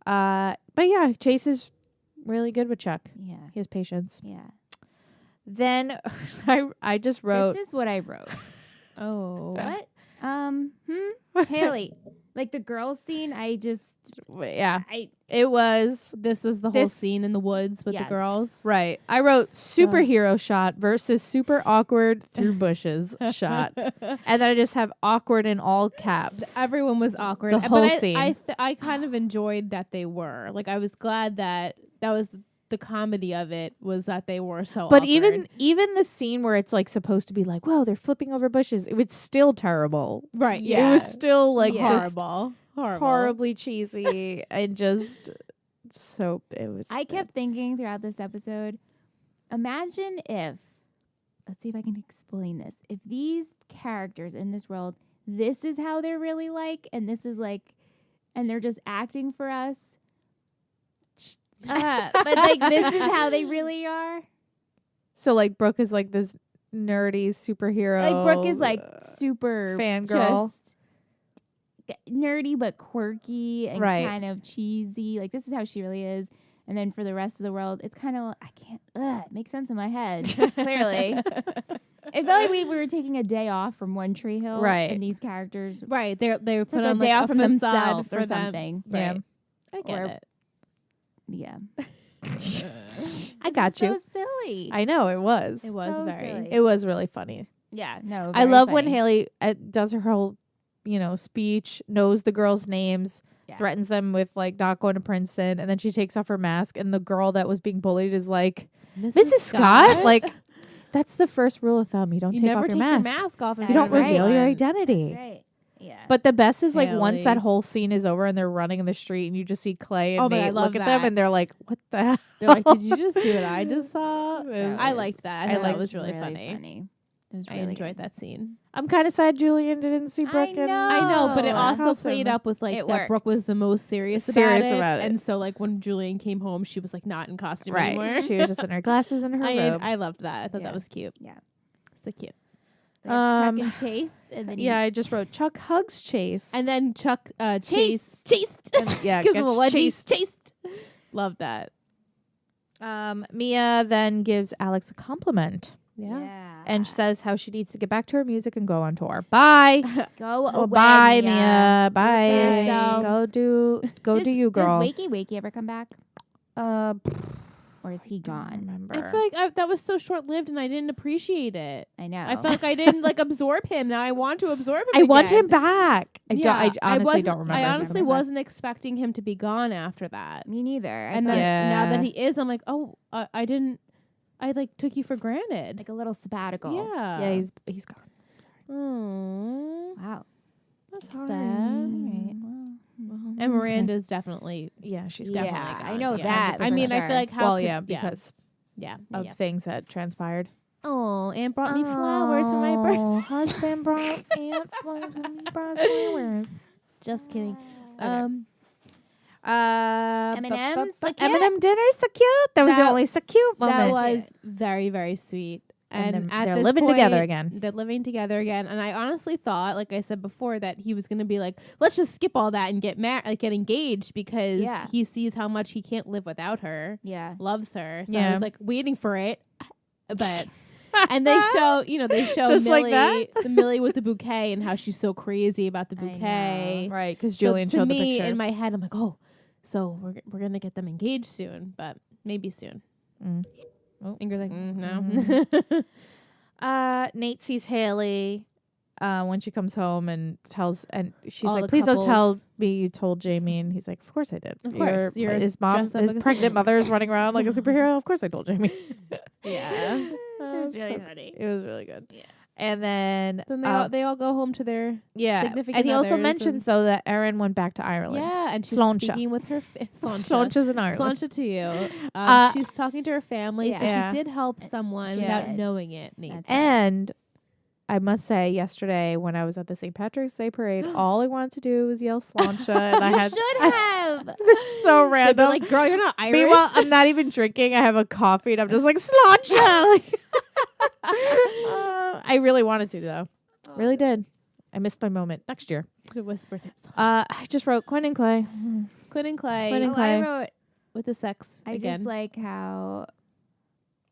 But yeah, Chase is really good with Chuck. Yeah. He has patience. Yeah. Then I just wrote. This is what I wrote. Oh. What? Haley. Like the girls scene, Yeah, it was This was the whole This- scene in the woods with the Yes. girls. right. I wrote So- superhero shot versus super awkward through bushes shot, and then I just have awkward in all caps. Everyone was awkward. The But whole I, scene. I kind of enjoyed that they were. Like, I was glad that was the comedy of it, was that they were so But awkward. even the scene where it's like supposed to be like, whoa, they're flipping over bushes. It was still terrible. Right. It Yeah. was still like Yeah. just horrible. horribly cheesy and just so it was. I kept thinking throughout this episode, imagine if, let's see if I can explain this. If these characters in this world, this is how they're really like, and this is like, and they're just acting for us. But like, this is how they really are. So like Brooke is like this nerdy superhero. Like, Brooke is like super fangirl. just nerdy but quirky and Right. kind of cheesy. Like, this is how she really is. And then for the rest of the world, it's kind of, it makes sense in my head, clearly. It felt like we were taking a day off from One Tree Hill. Right. And these characters Right. They took put a on day like off a from facade themselves for or them. something. Yeah. Right. I get Or- it. Yeah. I got so you. silly. I know it was. It was So very. silly. It was really funny. Yeah, no. I very love when funny. Haley does her whole, speech, knows the girls' names, threatens them with like not going to Princeton, and then she takes off her mask, and the girl that was being bullied is like, Mrs. Scott? Like, that's the first rule of thumb. You don't you take never off take your mask. your mask off. You don't That's right. reveal your everyone. identity. That's right. Yeah. But the best is like once that Haley. whole scene is over and they're running in the street and you just see Clay and Oh, but I Nate love look at them that. and they're like, what the hell? They're like, did you just see what I just saw? It was- I liked that. I thought that was really funny. It was I really enjoyed good. that scene. I'm kind of sad Julian didn't see Brooke. I know. I know, but it Oh, also awesome. played up with like It that Brooke worked. was the most serious About it. And so like when Julian came home, she was like not in costume anymore. Right. She was just in her glasses and her robe. I loved that. I thought Yeah. that was cute. Yeah. So cute. They have Um, Chuck and Chase, and then Yeah, I just wrote Chuck hugs Chase. And then Chuck Chase. chased. yeah, Gives him a gets wedgie. chased. Chased. Love that. Mia then gives Alex a compliment Yeah. and says how she needs to get back to her music and go on tour. Bye. go Well, away, bye, Mia. Mia. for Bye. yourself. Go do Does- you, girl. Does Wakey ever come back, I or is he gone? remember. I feel like that was so short lived and I didn't appreciate it. I know. I felt like I didn't like absorb him. Now I want to absorb him. I want again. him back. I honestly wasn't- don't remember. I him honestly coming back. wasn't expecting him to be gone after that. Me neither. And thought then Yeah. now that he is, I'm like, oh, I didn't. I like took you for granted. like a little sabbatical. Yeah. Yeah, he's gone. Oh, Wow. that's Sorry. sad. Right. Well, And Miranda's definitely. Yeah, she's Yeah, definitely I gone. know Yeah, that, I for mean, I sure. feel like how. Well, could- yeah, because yeah. of Yeah. things that transpired. Oh, Aunt brought me flowers for my birthday. Oh, husband brought Aunt flowers. Just kidding. Okay. M&Ms, so cute. M&M dinner's so cute. That was the That- only so cute moment. That was very, very sweet. And And then at they're this living point, together again. They're living together again. And I honestly thought, like I said before, that he was going to be like, let's just skip all that and get get engaged because Yeah. he sees how much he can't live without her, Yeah. loves her. So I Yeah. was like waiting for it. But and they show Just like Millie, the Millie with the bouquet and how she's so crazy about the I know. bouquet. Right, because So Julian to showed the me, picture. in my head, I'm like, oh, so we're gonna get them engaged soon, but maybe soon. Mm. Oh. Ingrid's like, no. Nate sees Haley when she comes home and tells, and she's All like, the "Please don't tell couples. me you told Jamie." And he's like, "Of course I did. Of course. You're his mom, dressed up his like a pregnant superhero." mother is running around like a superhero. Of course I told Jamie." Yeah. It was really funny. It was really good. Yeah. And then, Then they all go home to their yeah, significant and he also others mentions and- though that Erin went back to Ireland. yeah, and she's Sláinte. speaking with her Sláinte. Sláinte's in Ireland. Sláinte to you. Uh, She's talking to her family, so Yeah. she did help someone She without did. knowing it. Nate. That's right. And I must say, yesterday when I was at the St. Patrick's Day parade, all I wanted to do was yell Sláinte, and I You had should have. It's so They'd be random. like, girl, you're not Irish. Meanwhile, I'm not even drinking. I have a coffee, and I'm just like Sláinte. I really wanted to though. Really did. I missed my moment. Next year. Could have whispered it. I just wrote Quinn and Clay. Quinn and Clay Quinn and Oh, Clay. I wrote. with the sex I again. just like how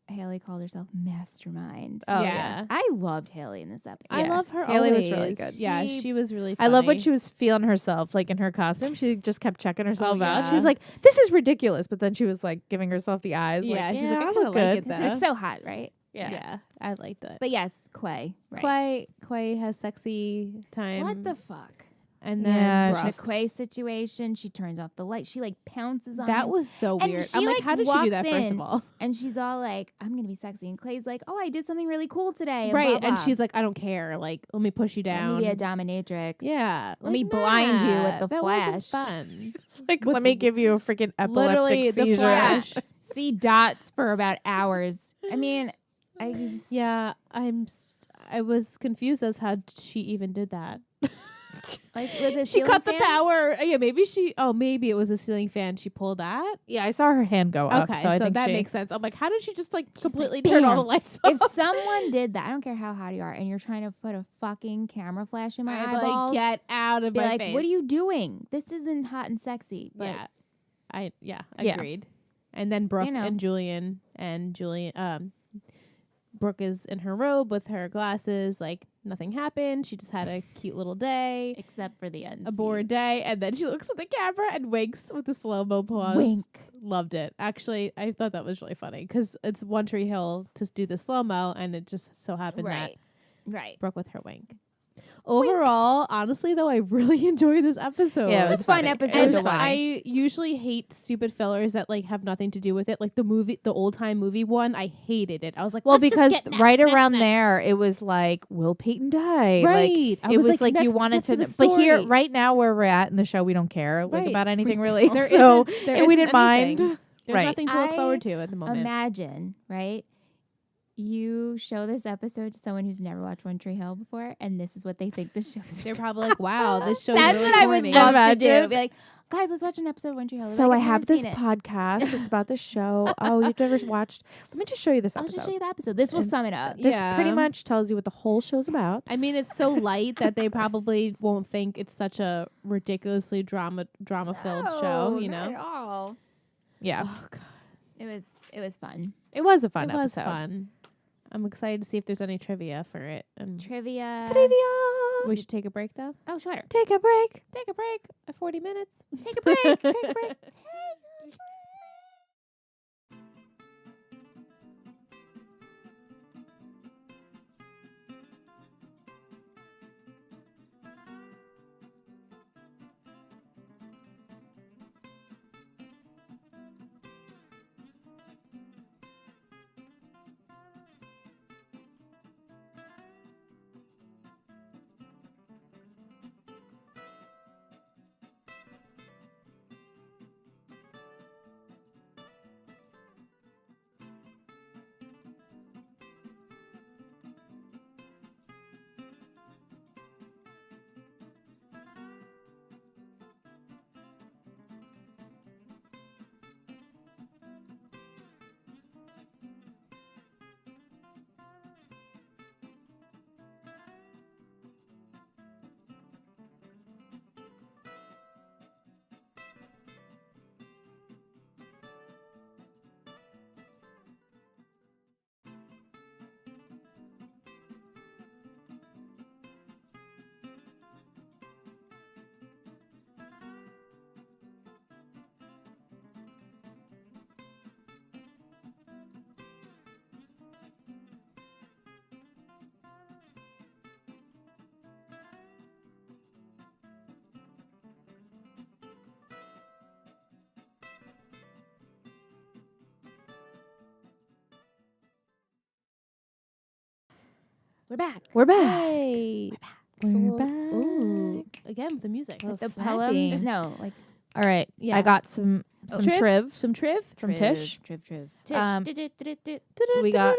Haley called herself Mastermind. Oh, yeah. I loved Haley in this episode. I Yeah. love her. Haley was always. really good. Yeah, She- she was really. I love when funny. she was feeling herself, like in her costume. She just kept checking herself out. yeah. She's like, "This is ridiculous," but then she was like giving herself the eyes. Yeah, like, she's like, I I kinda look like good. it though. It's so hot, right? Yeah. I liked it. But yes, Quay. Right. Quay has sexy time. What the fuck? And then Yeah, Brooke. The Quay situation, she turns off the light. She like pounces on That him. was so And weird. she, I'm like, like, how did she do walks that? First of in, all, And she's all like, I'm going to be sexy. And Clay's like, oh, I did something really cool today. And right? blah, And blah. she's like, I don't care. Like, let me push you down. Let me be a dominatrix. Yeah. Let me blind you with the that flash. wasn't fun. It's like, With let me give you a freaking Literally, epileptic the seizure. flash. See dots for about hours. I mean, I just, Yeah, I was confused as how she even did that. like, was it She ceiling cut the fan? power. Yeah, maybe it was a ceiling fan. She pulled that. Yeah, I saw her hand go up. Okay, So I so think that she, makes sense. I'm like, how did she just like She's completely like, turn all the bam. lights off? If someone did that, I don't care how hot you are, and you're trying to put a fucking camera flash in my I'd be eyeballs, like, get out of be my like, face. what are you doing? This isn't hot and sexy. But Yeah, Yeah. agreed. And then Brooke know. and Julian Brooke is in her robe with her glasses, like nothing happened. She just had a cute little day, except for the end. a bored day, and then she looks at the camera and winks with a slow-mo pause. Wink. Loved it. Actually, I thought that was really funny because it's One Tree Hill to do the slow-mo, and it just so happened Right. Right. that Brooke with her wink. Overall, honestly, though, I really enjoyed this episode. Yeah, It was a fun episode And to watch. I usually hate stupid fillers that like have nothing to do with it. Like the old time movie one, I hated it. I was like, Well, let's just because get next, right next, around next. there, it was like, will Peyton die? Right. Like, I it was like you next, wanted get to. the But here, story. right now, where we're at in the show, we don't care like Right. about anything We really. don't. There So isn't- there and we isn't didn't mind. anything. There's Right. nothing to look I forward to at the moment. Imagine, right? You show this episode to someone who's never watched One Tree Hill before, and this is what they think the show's. They're probably like, wow, this show's That's really what I would corny. love to do. Imagine. Be like, guys, let's watch an episode of One Tree Hill. They're So like, I "I've have never this seen it." podcast. It's about the show. Oh, you've never watched. Let me just show you this I'll episode. just show you the episode. This will And sum it up. This Yeah. pretty much tells you what the whole show's about. I mean, it's so light that they probably won't think it's such a ridiculously drama filled show. You Not at know. all. Yeah, Oh god, It was fun. it was a fun it was episode. fun. I'm excited to see if there's any trivia for it. And Trivia. we should take a break though. Oh, sure. Take a break. Take a break at 40 minutes. Take a break. Take a break. We're back. We're back. Hey. We're back. Ooh. Again with the music. Oh, The snappy. poems. No, like All right. Yeah. I got some Triv? triv Some triv. from Tish. Triv. Um, Tish. We got.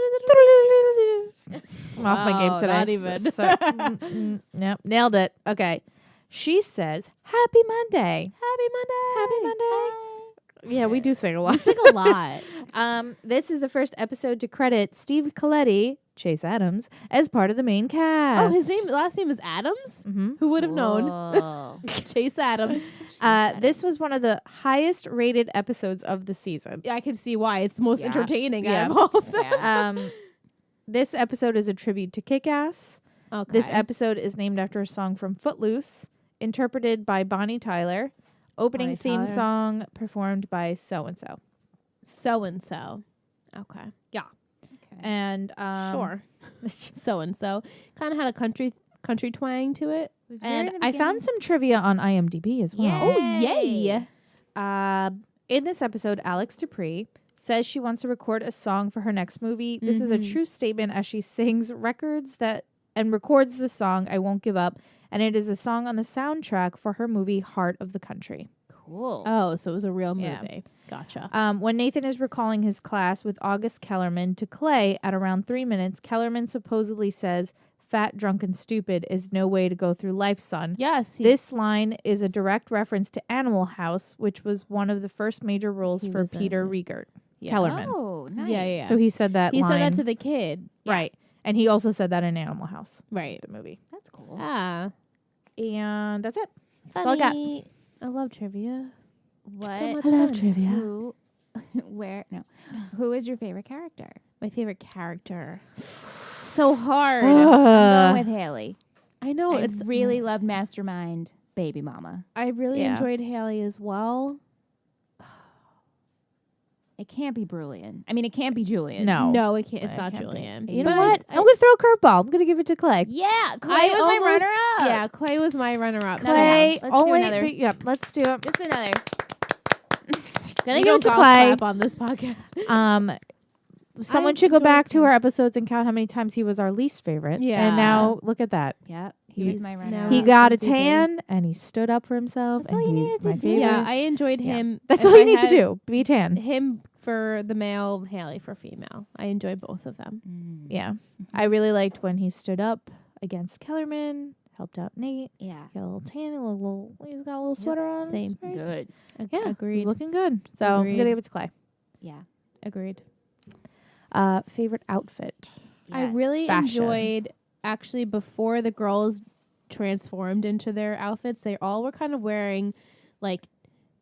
I'm off my game Wow, today. not even. Nope, nailed it. Okay. She says, "Happy Monday." Happy Monday. Happy Monday. Yeah, we do sing a lot. We sing a lot. This is the first episode to credit Steve Coletti, Chase Adams, as part of the main cast. Oh, his last name is Adams? Mm-hmm. Who would have known? Whoa. Chase Adams. This was one of the highest rated episodes of the season. I can see why. It's the most Yeah. entertaining Yeah. out of all of them. Yeah. This episode is a tribute to Kick-Ass. Okay. This episode is named after a song from Footloose, interpreted by Bonnie Tyler. Opening Bonnie theme Tyler. song performed by so-and-so. So-and-so. Okay. Okay. And Sure. So-and-so. Kind of had a country twang to it. It was weird and in the I found beginning. some trivia on IMDb as well. Yeah. Oh, yay. In this episode, Alex Dupree says she wants to record a song for her next movie. This is a Mhm. true statement as she sings records and records the song I Won't Give Up, and it is a song on the soundtrack for her movie Heart of the Country. Cool. Oh, so it was a real movie. Yeah. Gotcha. When Nathan is recalling his class with August Kellerman to Clay at around 3 minutes, Kellerman supposedly says, "Fat, drunk, and stupid is no way to go through life, son." Yes. This line is a direct reference to Animal House, which was one of the first major roles He for was in Peter it. Riegert. Yeah. Kellerman. Oh, nice. Yeah. So he said that He line. said that to the kid. Right. And he also said that in Animal House, Right. the movie. That's cool. Ah. And that's it. Funny. all I got. I love trivia. What? So much I love fun. trivia. Who? Where? No. Who is your favorite character? My favorite character. So hard. I'm going with Haley. I know. I It's really loved Mastermind Baby Mama. I really Yeah. enjoyed Haley as well. It can't be Julian. I mean, it can't be Julian. No, it can't. It's It not can't be. Julian. You know But what? I'm gonna throw a curveball. I'm gonna give it to Clay. Yeah, Clay I was my almost- runner-up. Yeah, Clay was my runner-up. Another Clay, round. Let's do only another. yeah. Let's do it. Just another. Gonna We give don't it to golf Clay. clap on this podcast. Someone I should go enjoyed back to him. our episodes and count how many times he was our least favorite. Yeah. And now look at that. Yep, he was He's my now- runner-up. He Yeah, got a something big. tan and he stood up for himself. That's all and you he's needed to my do. favorite. Yeah, I enjoyed Yeah. him. That's If all I you need to had do. Be tan. Him for the male, Haley for female. I enjoyed both of them. Mm. Yeah. I really liked when he stood up against Kellerman, helped out Nate. Yeah. Got a little tan, he's got a little sweater on. same. It's Good. Yeah, he's Agreed. looking good. So I'm Agreed. gonna give it to Clay. Yeah. Agreed. Favorite outfit. I Yes. really Fashion. enjoyed actually before the girls transformed into their outfits. They all were kind of wearing like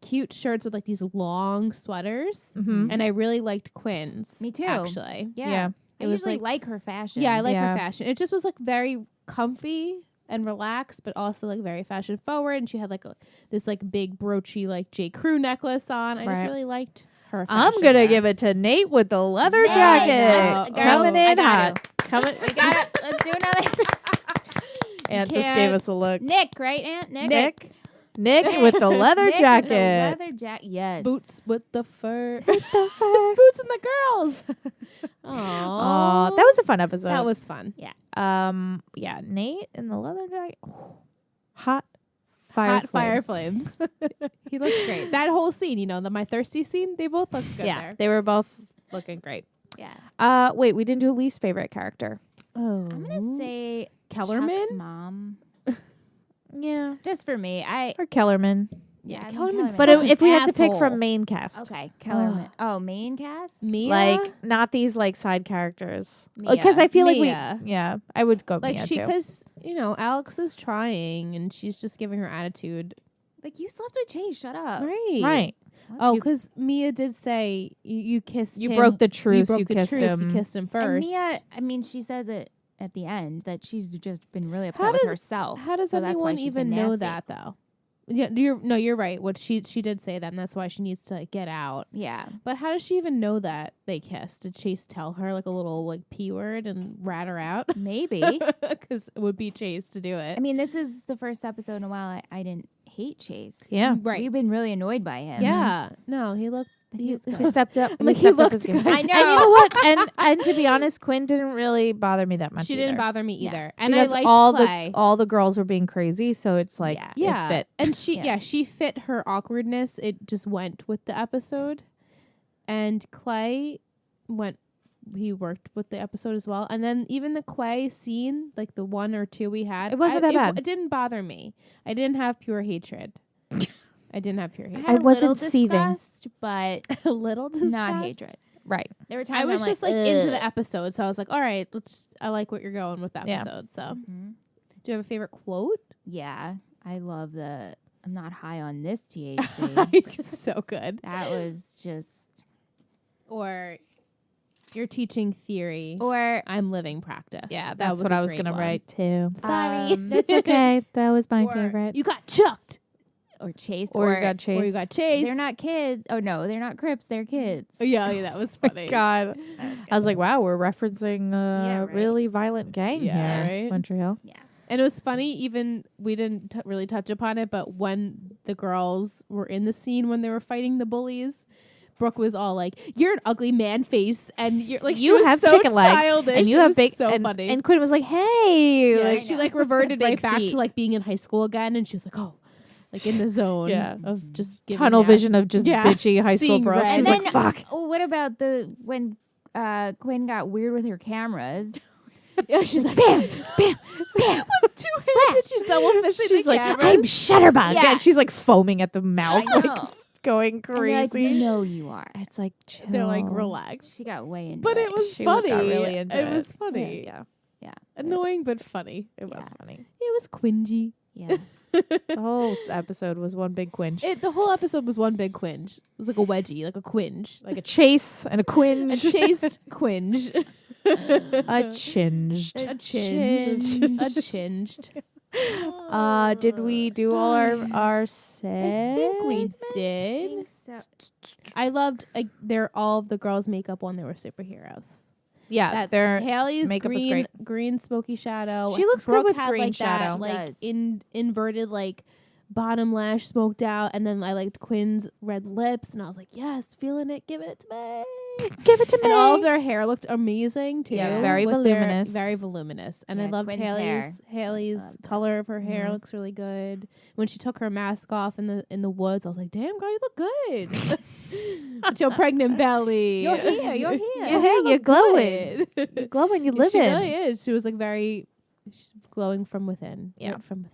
cute shirts with like these long sweaters, Mm-hmm. and I really liked Quinn's. Me too. Actually, Yeah. Yeah. I It was usually like- like her fashion. yeah, I like Yeah. her fashion. It just was like very comfy and relaxed, but also like very fashion forward. And she had like this like big broachy like J. Crew necklace on. I just Right. really liked her. I'm fashion gonna there. give it to Nate with the leather Yes. jacket. Girls, Coming I in got hot. Coming. We got it. Let's do another. Aunt just can't- gave us a look. Nick, right, Aunt? Nick. Nick with the leather Nick with jacket. the leather jacket. Yes. Boots with the fur. The fur. Boots and the girls. Aw, Aww, that was a fun episode. that was fun. Yeah, Nate in the leather jacket. Hot fire Hot fire flames. flames. He looked great. That whole scene, the my thirsty scene, they both looked good Yeah, there. they were both looking great. Yeah. Wait, we didn't do least favorite character. Oh, I'm gonna say Kellerman. Chuck's mom. Yeah, Just for me. or Kellerman. Yeah, I mean, Kellerman's Kellerman. But such if an we had to pick asshole. from main cast, Okay, Kellerman. Oh, main cast. Mia, like not these like side characters, Mia. because I feel Mia. like yeah, I would go like Mia she, too. because Alex is trying and she's just giving her attitude. Like you slept with Chase. Shut up. Right, What? Oh, You- because Mia did say you kissed you him. broke the You truce. broke You the kissed truce. him. You kissed him And first. Mia, I mean, she says it at the end that she's just been really upset How with does- herself. How does so that's why anyone she's even been know nasty. that though? Yeah, you're right. What she did say that, and that's why she needs to get out. Yeah. But how does she even know that they kissed? Did Chase tell her like a little like P word and rat her out? Maybe. Because it would be Chase to do it. I mean, this is the first episode in a while I didn't hate Chase. Yeah, right. We've been really annoyed by him. Yeah. No, he looked. But he was he good. stepped up. I'm like, he stepped up looked his game. good. I And you know know. what? And to be honest, Quinn didn't really bother me that much. She didn't either. bother me Yeah. either, and Because I liked all Clay. all the girls were being crazy, so it's like Yeah. Yeah, it fit. and she Yeah. she fit her awkwardness. It just went with the episode, and Clay he worked with the episode as well. And then even the Quay scene, like the one or two we had, It wasn't that bad. It didn't bother me. I didn't have pure hatred. I didn't have pure I hatred. had I a wasn't little seething. disgust, but A little disgust. not hatred. Right. There were times I where was I'm just like into the "Ugh." episode, so I was like, all right, I like what you're going with the Yeah. episode. So, Mhm. do you have a favorite quote? Yeah, I love the. I'm not high on this THC. So good. That was just. Or you're teaching theory. Or I'm living practice. Yeah, That that's was what a I was great gonna one. write too. Sorry. That's okay. That was my Or favorite. You got chucked. or chased. Or you or got Or chased. you got chased. they're not kids. Oh no, they're not Crips. They're kids. Oh, yeah, that was funny. God. That was I was like, wow, we're referencing a Yeah, right. really violent gang Yeah, here, right? Montreal. Yeah. And it was funny, even we didn't really touch upon it, but when the girls were in the scene when they were fighting the bullies, Brooke was all like, "You're an ugly man face," and you're like, she You was have so chicken legs, childish. and you It have was big. so and, funny. and Quinn was like, "Hey, yeah, like, she like reverted Big right back feet. to like being in high school again, and she was like, "Oh, like in the zone Yeah. of just giving tunnel nasty- vision of just Yeah. bitchy high school Seeing Brooke." red. She And was like, then- "Fuck." Oh, what about when Quinn got weird with her cameras? Yeah, she's like, bam, bam, bam, with two hands, and she's double fisting She's the like, cameras. "I'm Shutterbug," Yeah. and she's like foaming at the mouth, I like know. going And they're like, crazy. no, you are. It's like, chill. They're like, relax. She got way into But it. it was She funny. got really into it it. was funny. Yeah, Annoying but funny. it was Yeah. funny. It was cringy. Yeah. The whole episode was one big quinge, The whole episode was one big quinge. It was like a wedgie, like a quinge. like a chase and a A quinge, chased quinge. a chinged. A chinged. A chinged. Did we do all our I think we segments? did. So, I loved their all of the girls' makeup when they were superheroes. Yeah, That their Haley's makeup was green smoky shadow. She looks good Brooke with had green like shadow. That, like Does. inverted like bottom lash smoked out, and then I liked Quinn's red lips, and I was like, yes, feeling it, give it to me. Give it to me. And all of their hair looked amazing too. Yeah, very with their- voluminous. very voluminous. And I Yeah, loved Quinn's hair. Haley's Loved it. color of her hair Mhm. looks really good. When she took her mask off in the woods, I was like, damn girl, you look good. With your pregnant belly. You're here. You're here. Your hair, you're glowing. good. You glow when you live She in. really is. She was like she's glowing from within. Yeah. Right from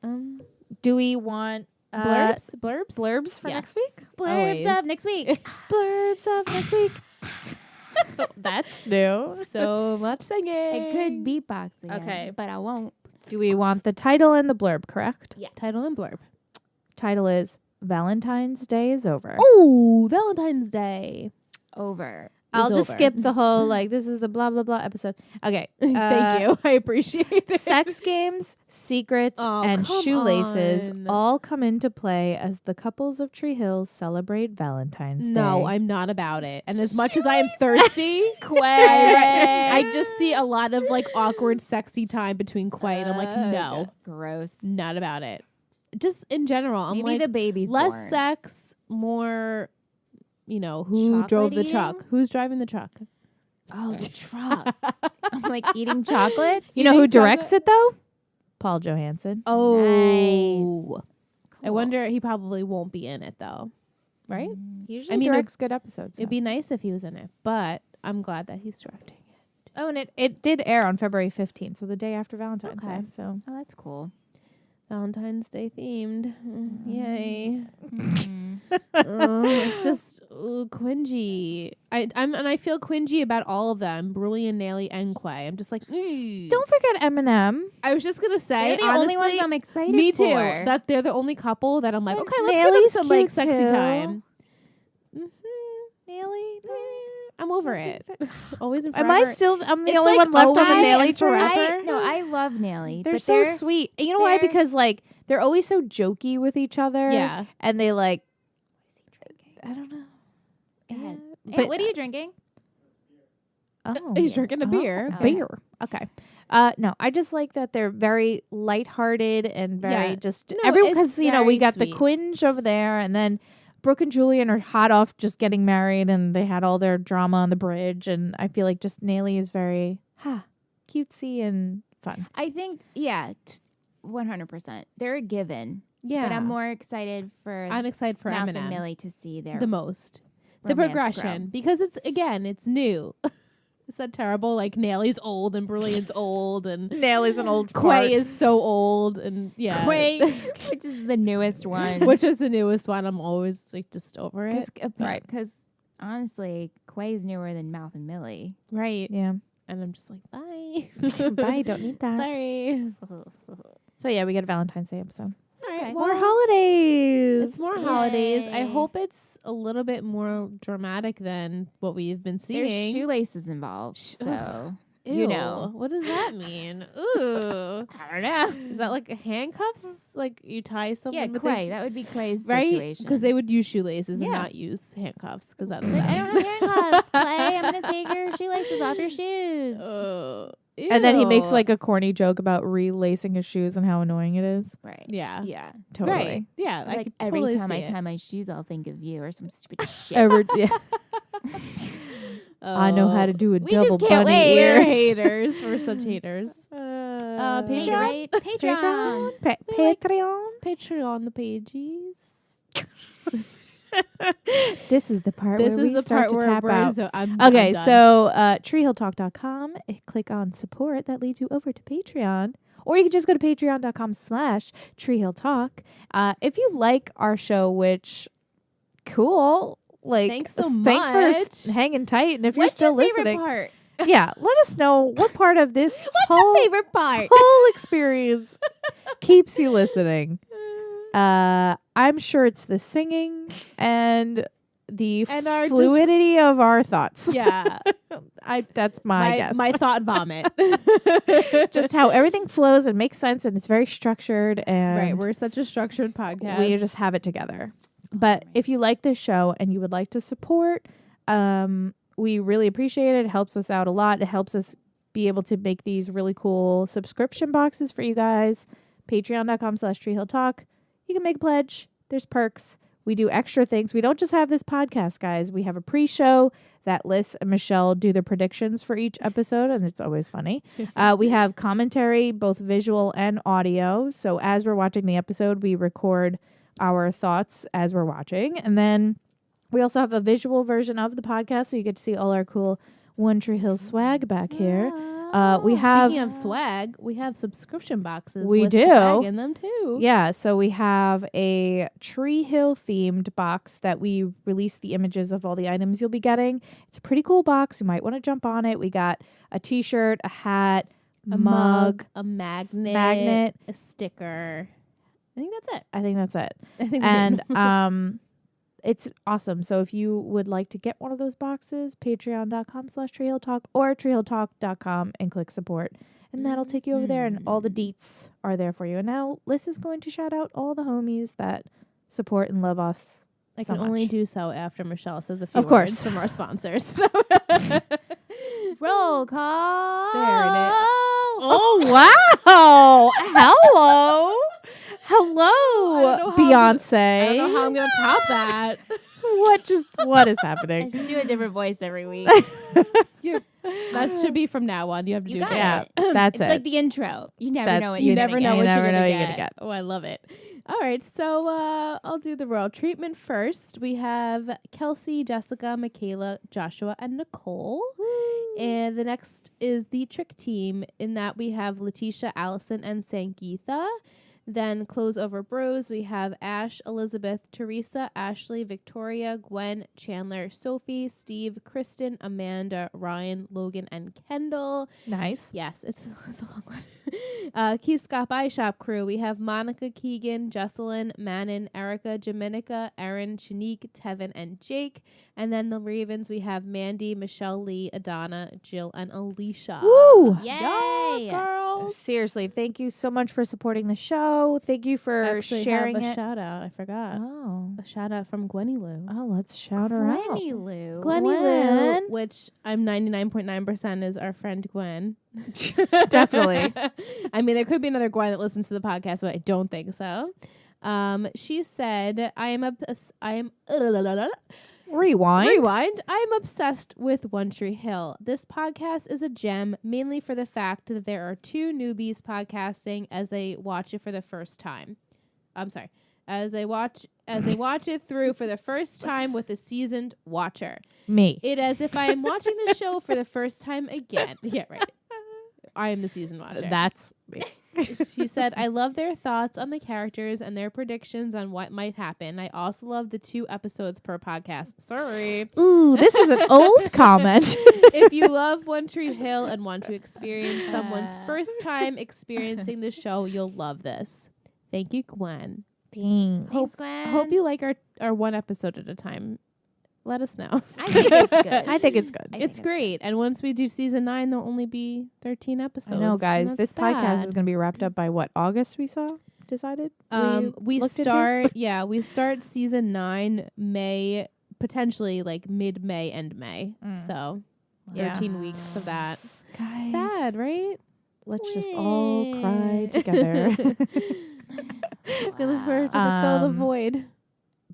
within. Do we want Blurbs for next Yes. week? Blurbs Always. of next week. Blurbs of next week. That's new. So much singing. I could beatbox again, Okay. but I won't. Do we want the title and the blurb, correct? Title and blurb. Title is Valentine's Day is over. Oh, Valentine's Day. Over. I'll just over. skip the whole this is the blah blah blah episode. Okay. Thank you. I appreciate it. Sex games, secrets, Oh, and come shoelaces on. all come into play as the couples of Tree Hills celebrate Valentine's Day. No, I'm not about it. And as much as I am thirsty, Quay. I just see a lot of like awkward, sexy time between Quay, and I'm like, no, Gross. not about it. Just in general, I'm Maybe like the baby's less born. sex, more. Who drove the Chocolate truck? eating? Who's driving the truck? Oh, the truck. I'm like eating chocolates. You know who think directs it though? Paul Johansson. Oh, Nice. I Cool. wonder. He probably won't be in it though, right? He usually I mean, directs good episodes. It'd be nice if he was in it, but I'm glad that he's directing it. Oh, and it did air on February 15th, so the day after Valentine's Okay. Day. So Oh, that's cool. Valentine's Day themed. Yay. Mm. It's just cringy. I feel cringy about all of them, Bruley and Nelly and Quay. I'm just like, don't forget Eminem. I was just gonna say, They're the only ones honestly, I'm excited me too. for. That they're the only couple that I'm like, And okay, let's Nelly's give them some like cute sexy too. time. Nelly. I'm over it. Always and Am forever. I still? I'm the It's only like one left on the always Nelly and train. forever. I love Nelly. They're but so sweet. And you know why? they're- Because like they're always so jokey with each other. Yeah. And they like, I don't know. Go ahead. Yeah. Hey, what are you drinking? Oh, He's drinking a beer. Oh. beer. Okay. No, I just like that they're very lighthearted and very Yeah. just No, everyone it's because we very got the sweet. Quinge over there, and then Brooke and Julian are hot off just getting married, and they had all their drama on the bridge, and I feel like just Nelly is very cutesy and fun. I think, 100%. They're a given. Yeah. But I'm more excited for I'm excited for Mouth Eminem and Millie to see their the most. The romance progression, grow. because it's new. Is that terrible? Like Nelly's old and Brilliant's old and Nelly's an old Quay is so old and yeah. Quay, which is the newest one. Which is the newest one. I'm always like just over it. Right. Because honestly, Quay is newer than Mouth and Millie. Right. Yeah. And I'm just like, bye. Bye. Don't need that. Sorry. So yeah, we got a Valentine's Day episode. All right. More holidays. It's more holidays. I Yay. hope it's a little bit more dramatic than what we've been seeing. There's shoelaces involved. So, Ew, you know. What does that mean? Ooh. I don't know. Is that like handcuffs? Like you tie something Yeah, with Quay. That would be Quay's right? situation. Because they would use shoelaces and Yeah. not use handcuffs. Because that's I don't have handcuffs, Quay. I'm going to take your shoelaces off your shoes. And then he makes Ew. like a corny joke about relacing his shoes and how annoying it is. Right. Yeah. Yeah. Totally. Right. Yeah. I Like could every totally time I see it. tie my shoes, I'll think of you or some stupid shit. Yeah. I know how to do a We double just can't bunny wait. We're ears. haters. We're such haters. Patreon. Hey, right? Patreon. Patreon. Patreon the pages. This is the part This where is we the start part to where tap we're out. so I'm Okay, I'm done. so treehilltalk.com. Click on support. That leads you over to Patreon. Or you can just go to patreon.com/treehilltalk. If you like our show, which, cool. Like, Thanks so Thanks for much. hanging tight. And if What's you're still your favorite listening, part? yeah, let us know what part of this What's whole, your favorite part? whole experience keeps you listening. I'm sure it's the singing and the And our fluidity of our thoughts. Yeah. That's my guess. My thought vomit. Just how everything flows and makes sense, and it's very structured. And Right, we're such a structured podcast. we just have it together. But if you like this show and you would like to support, we really appreciate it. It helps us out a lot. It helps us be able to make these really cool subscription boxes for you guys. Patreon.com/treehilltalk. You can make a pledge. There's perks. We do extra things. We don't just have this podcast, guys. We have a pre-show that Liz and Michelle do the predictions for each episode, and it's always funny. We have commentary, both visual and audio. So as we're watching the episode, we record our thoughts as we're watching. And then we also have a visual version of the podcast, so you get to see all our cool One Tree Hill swag back here. We have Speaking of swag, we have subscription boxes. We with do. swag in them too. Yeah, so we have a Tree Hill themed box that we release the images of all the items you'll be getting. It's a pretty cool box. You might want to jump on it. We got a t-shirt, a hat, A mug, a magnet, a sticker. I think that's it. I think that's it. I think And it's awesome. So if you would like to get one of those boxes, patreon.com/treehilltalk or treehilltalk.com and click support. And that'll take you over there, and all the deets are there for you. And now Liz is going to shout out all the homies that support and love us. I so can only much. do so after Michelle says a few Of course. words from our sponsors. Roll call. There it is. Oh, wow. Hello. Hello, Beyonce. I don't know how I'm going to top that. What is I happening? should do a different voice every week. That should be from now on. You have to You do got that. it. That's It's it. like the intro. You never That- know what You you're never gonna know get. what never you're know going what you're to gonna get. get. Oh, I love it. All right, so I'll do the royal treatment first. We have Kelsey, Jessica, Michaela, Joshua, and Nicole. And the next is the trick team, in that we have Letitia, Allison, and Sangeetha. Then close over bros, we have Ash, Elizabeth, Teresa, Ashley, Victoria, Gwen, Chandler, Sophie, Steve, Kristen, Amanda, Ryan, Logan, and Kendall. Nice. Yes, it's a long one. Key Scott Eye Shop crew, we have Monica, Keegan, Jesselyn, Manon, Erica, Jaminica, Erin, Shanique, Tevin, and Jake. And then the Ravens, we have Mandy, Michelle Lee, Adana, Jill, and Alicia. Woo! Yay! Yes, girls. Seriously, thank you so much for supporting the show. Thank you for Actually sharing have a it. shout out. I forgot. Oh. A shout out from Gwenny Lou. Let's shout her out. Gwenny Lou. Gwenny Lou, Gwen. which I'm 99.9% is our friend Gwen. Definitely. I mean, there could be another Gwen that listens to the podcast, but I don't think so. She said, Rewind. I am obsessed with One Tree Hill. This podcast is a gem, mainly for the fact that there are two newbies podcasting as they watch it for the first time. I'm sorry. As they watch it through for the first time with a seasoned watcher. Me. It as if I am watching the show for the first time again. Yeah, right. I am the seasoned watcher. That's me. She said, I love their thoughts on the characters and their predictions on what might happen. I also love the 2 episodes per podcast. Sorry. Ooh, this is an old comment. If you love One Tree Hill and want to experience someone's first time experiencing the show, you'll love this. Thank you, Gwen. Dang. Thanks, Gwen. Hope you like our 1 episode at a time. Let us know. I think it's good. I think it's good. I think It's great. And once we do season 9, there'll only be 13 episodes. I know, guys. and This that's podcast is sad. going to be wrapped up by what, August decided? We looked into? we start season 9 May, potentially like mid-May, end May. So 13 weeks of that. Guys. Sad, right? Let's just all cry together. It's gonna hurt to fill the void.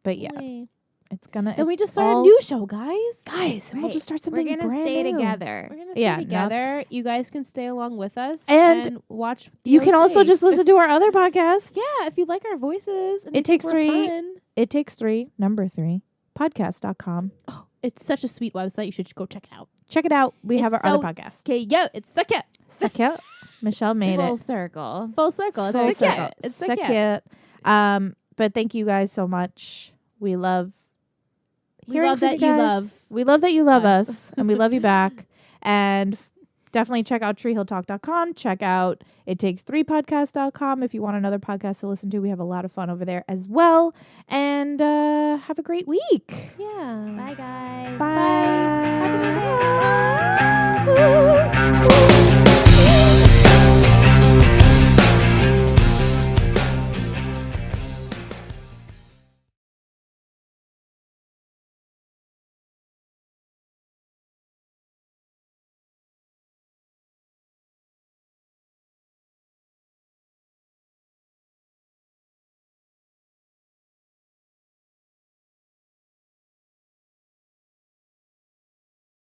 But yeah, Wait. it's going to. Then we just start a new show, guys. Guys, and we'll just start something We're gonna brand stay new. together. We're gonna stay Yeah, together. You guys can stay along with us And watch. The You can also OC. just listen to our other podcast. yeah, if you like our voices. And It you think takes we're 3. fun. It Takes 3, number 3, podcast.com. Oh, it's such a sweet website. You should go check it out. Check it out. We have our It's other so- podcast. Okay, yo, it's so cute. So cute. Michelle made Full it. circle. Full circle. It's Full so circle. cute. It's so So cute. cute. But thank you guys so much. We love We hearing love from that you you guys. love We love that you love us. us, and we love you back. And definitely check out treehilltalk.com. Check out ittakes3podcast.com if you want another podcast to listen to. We have a lot of fun over there as well. And have a great week. Yeah. Bye, guys. Bye. Happy Monday. Ooh.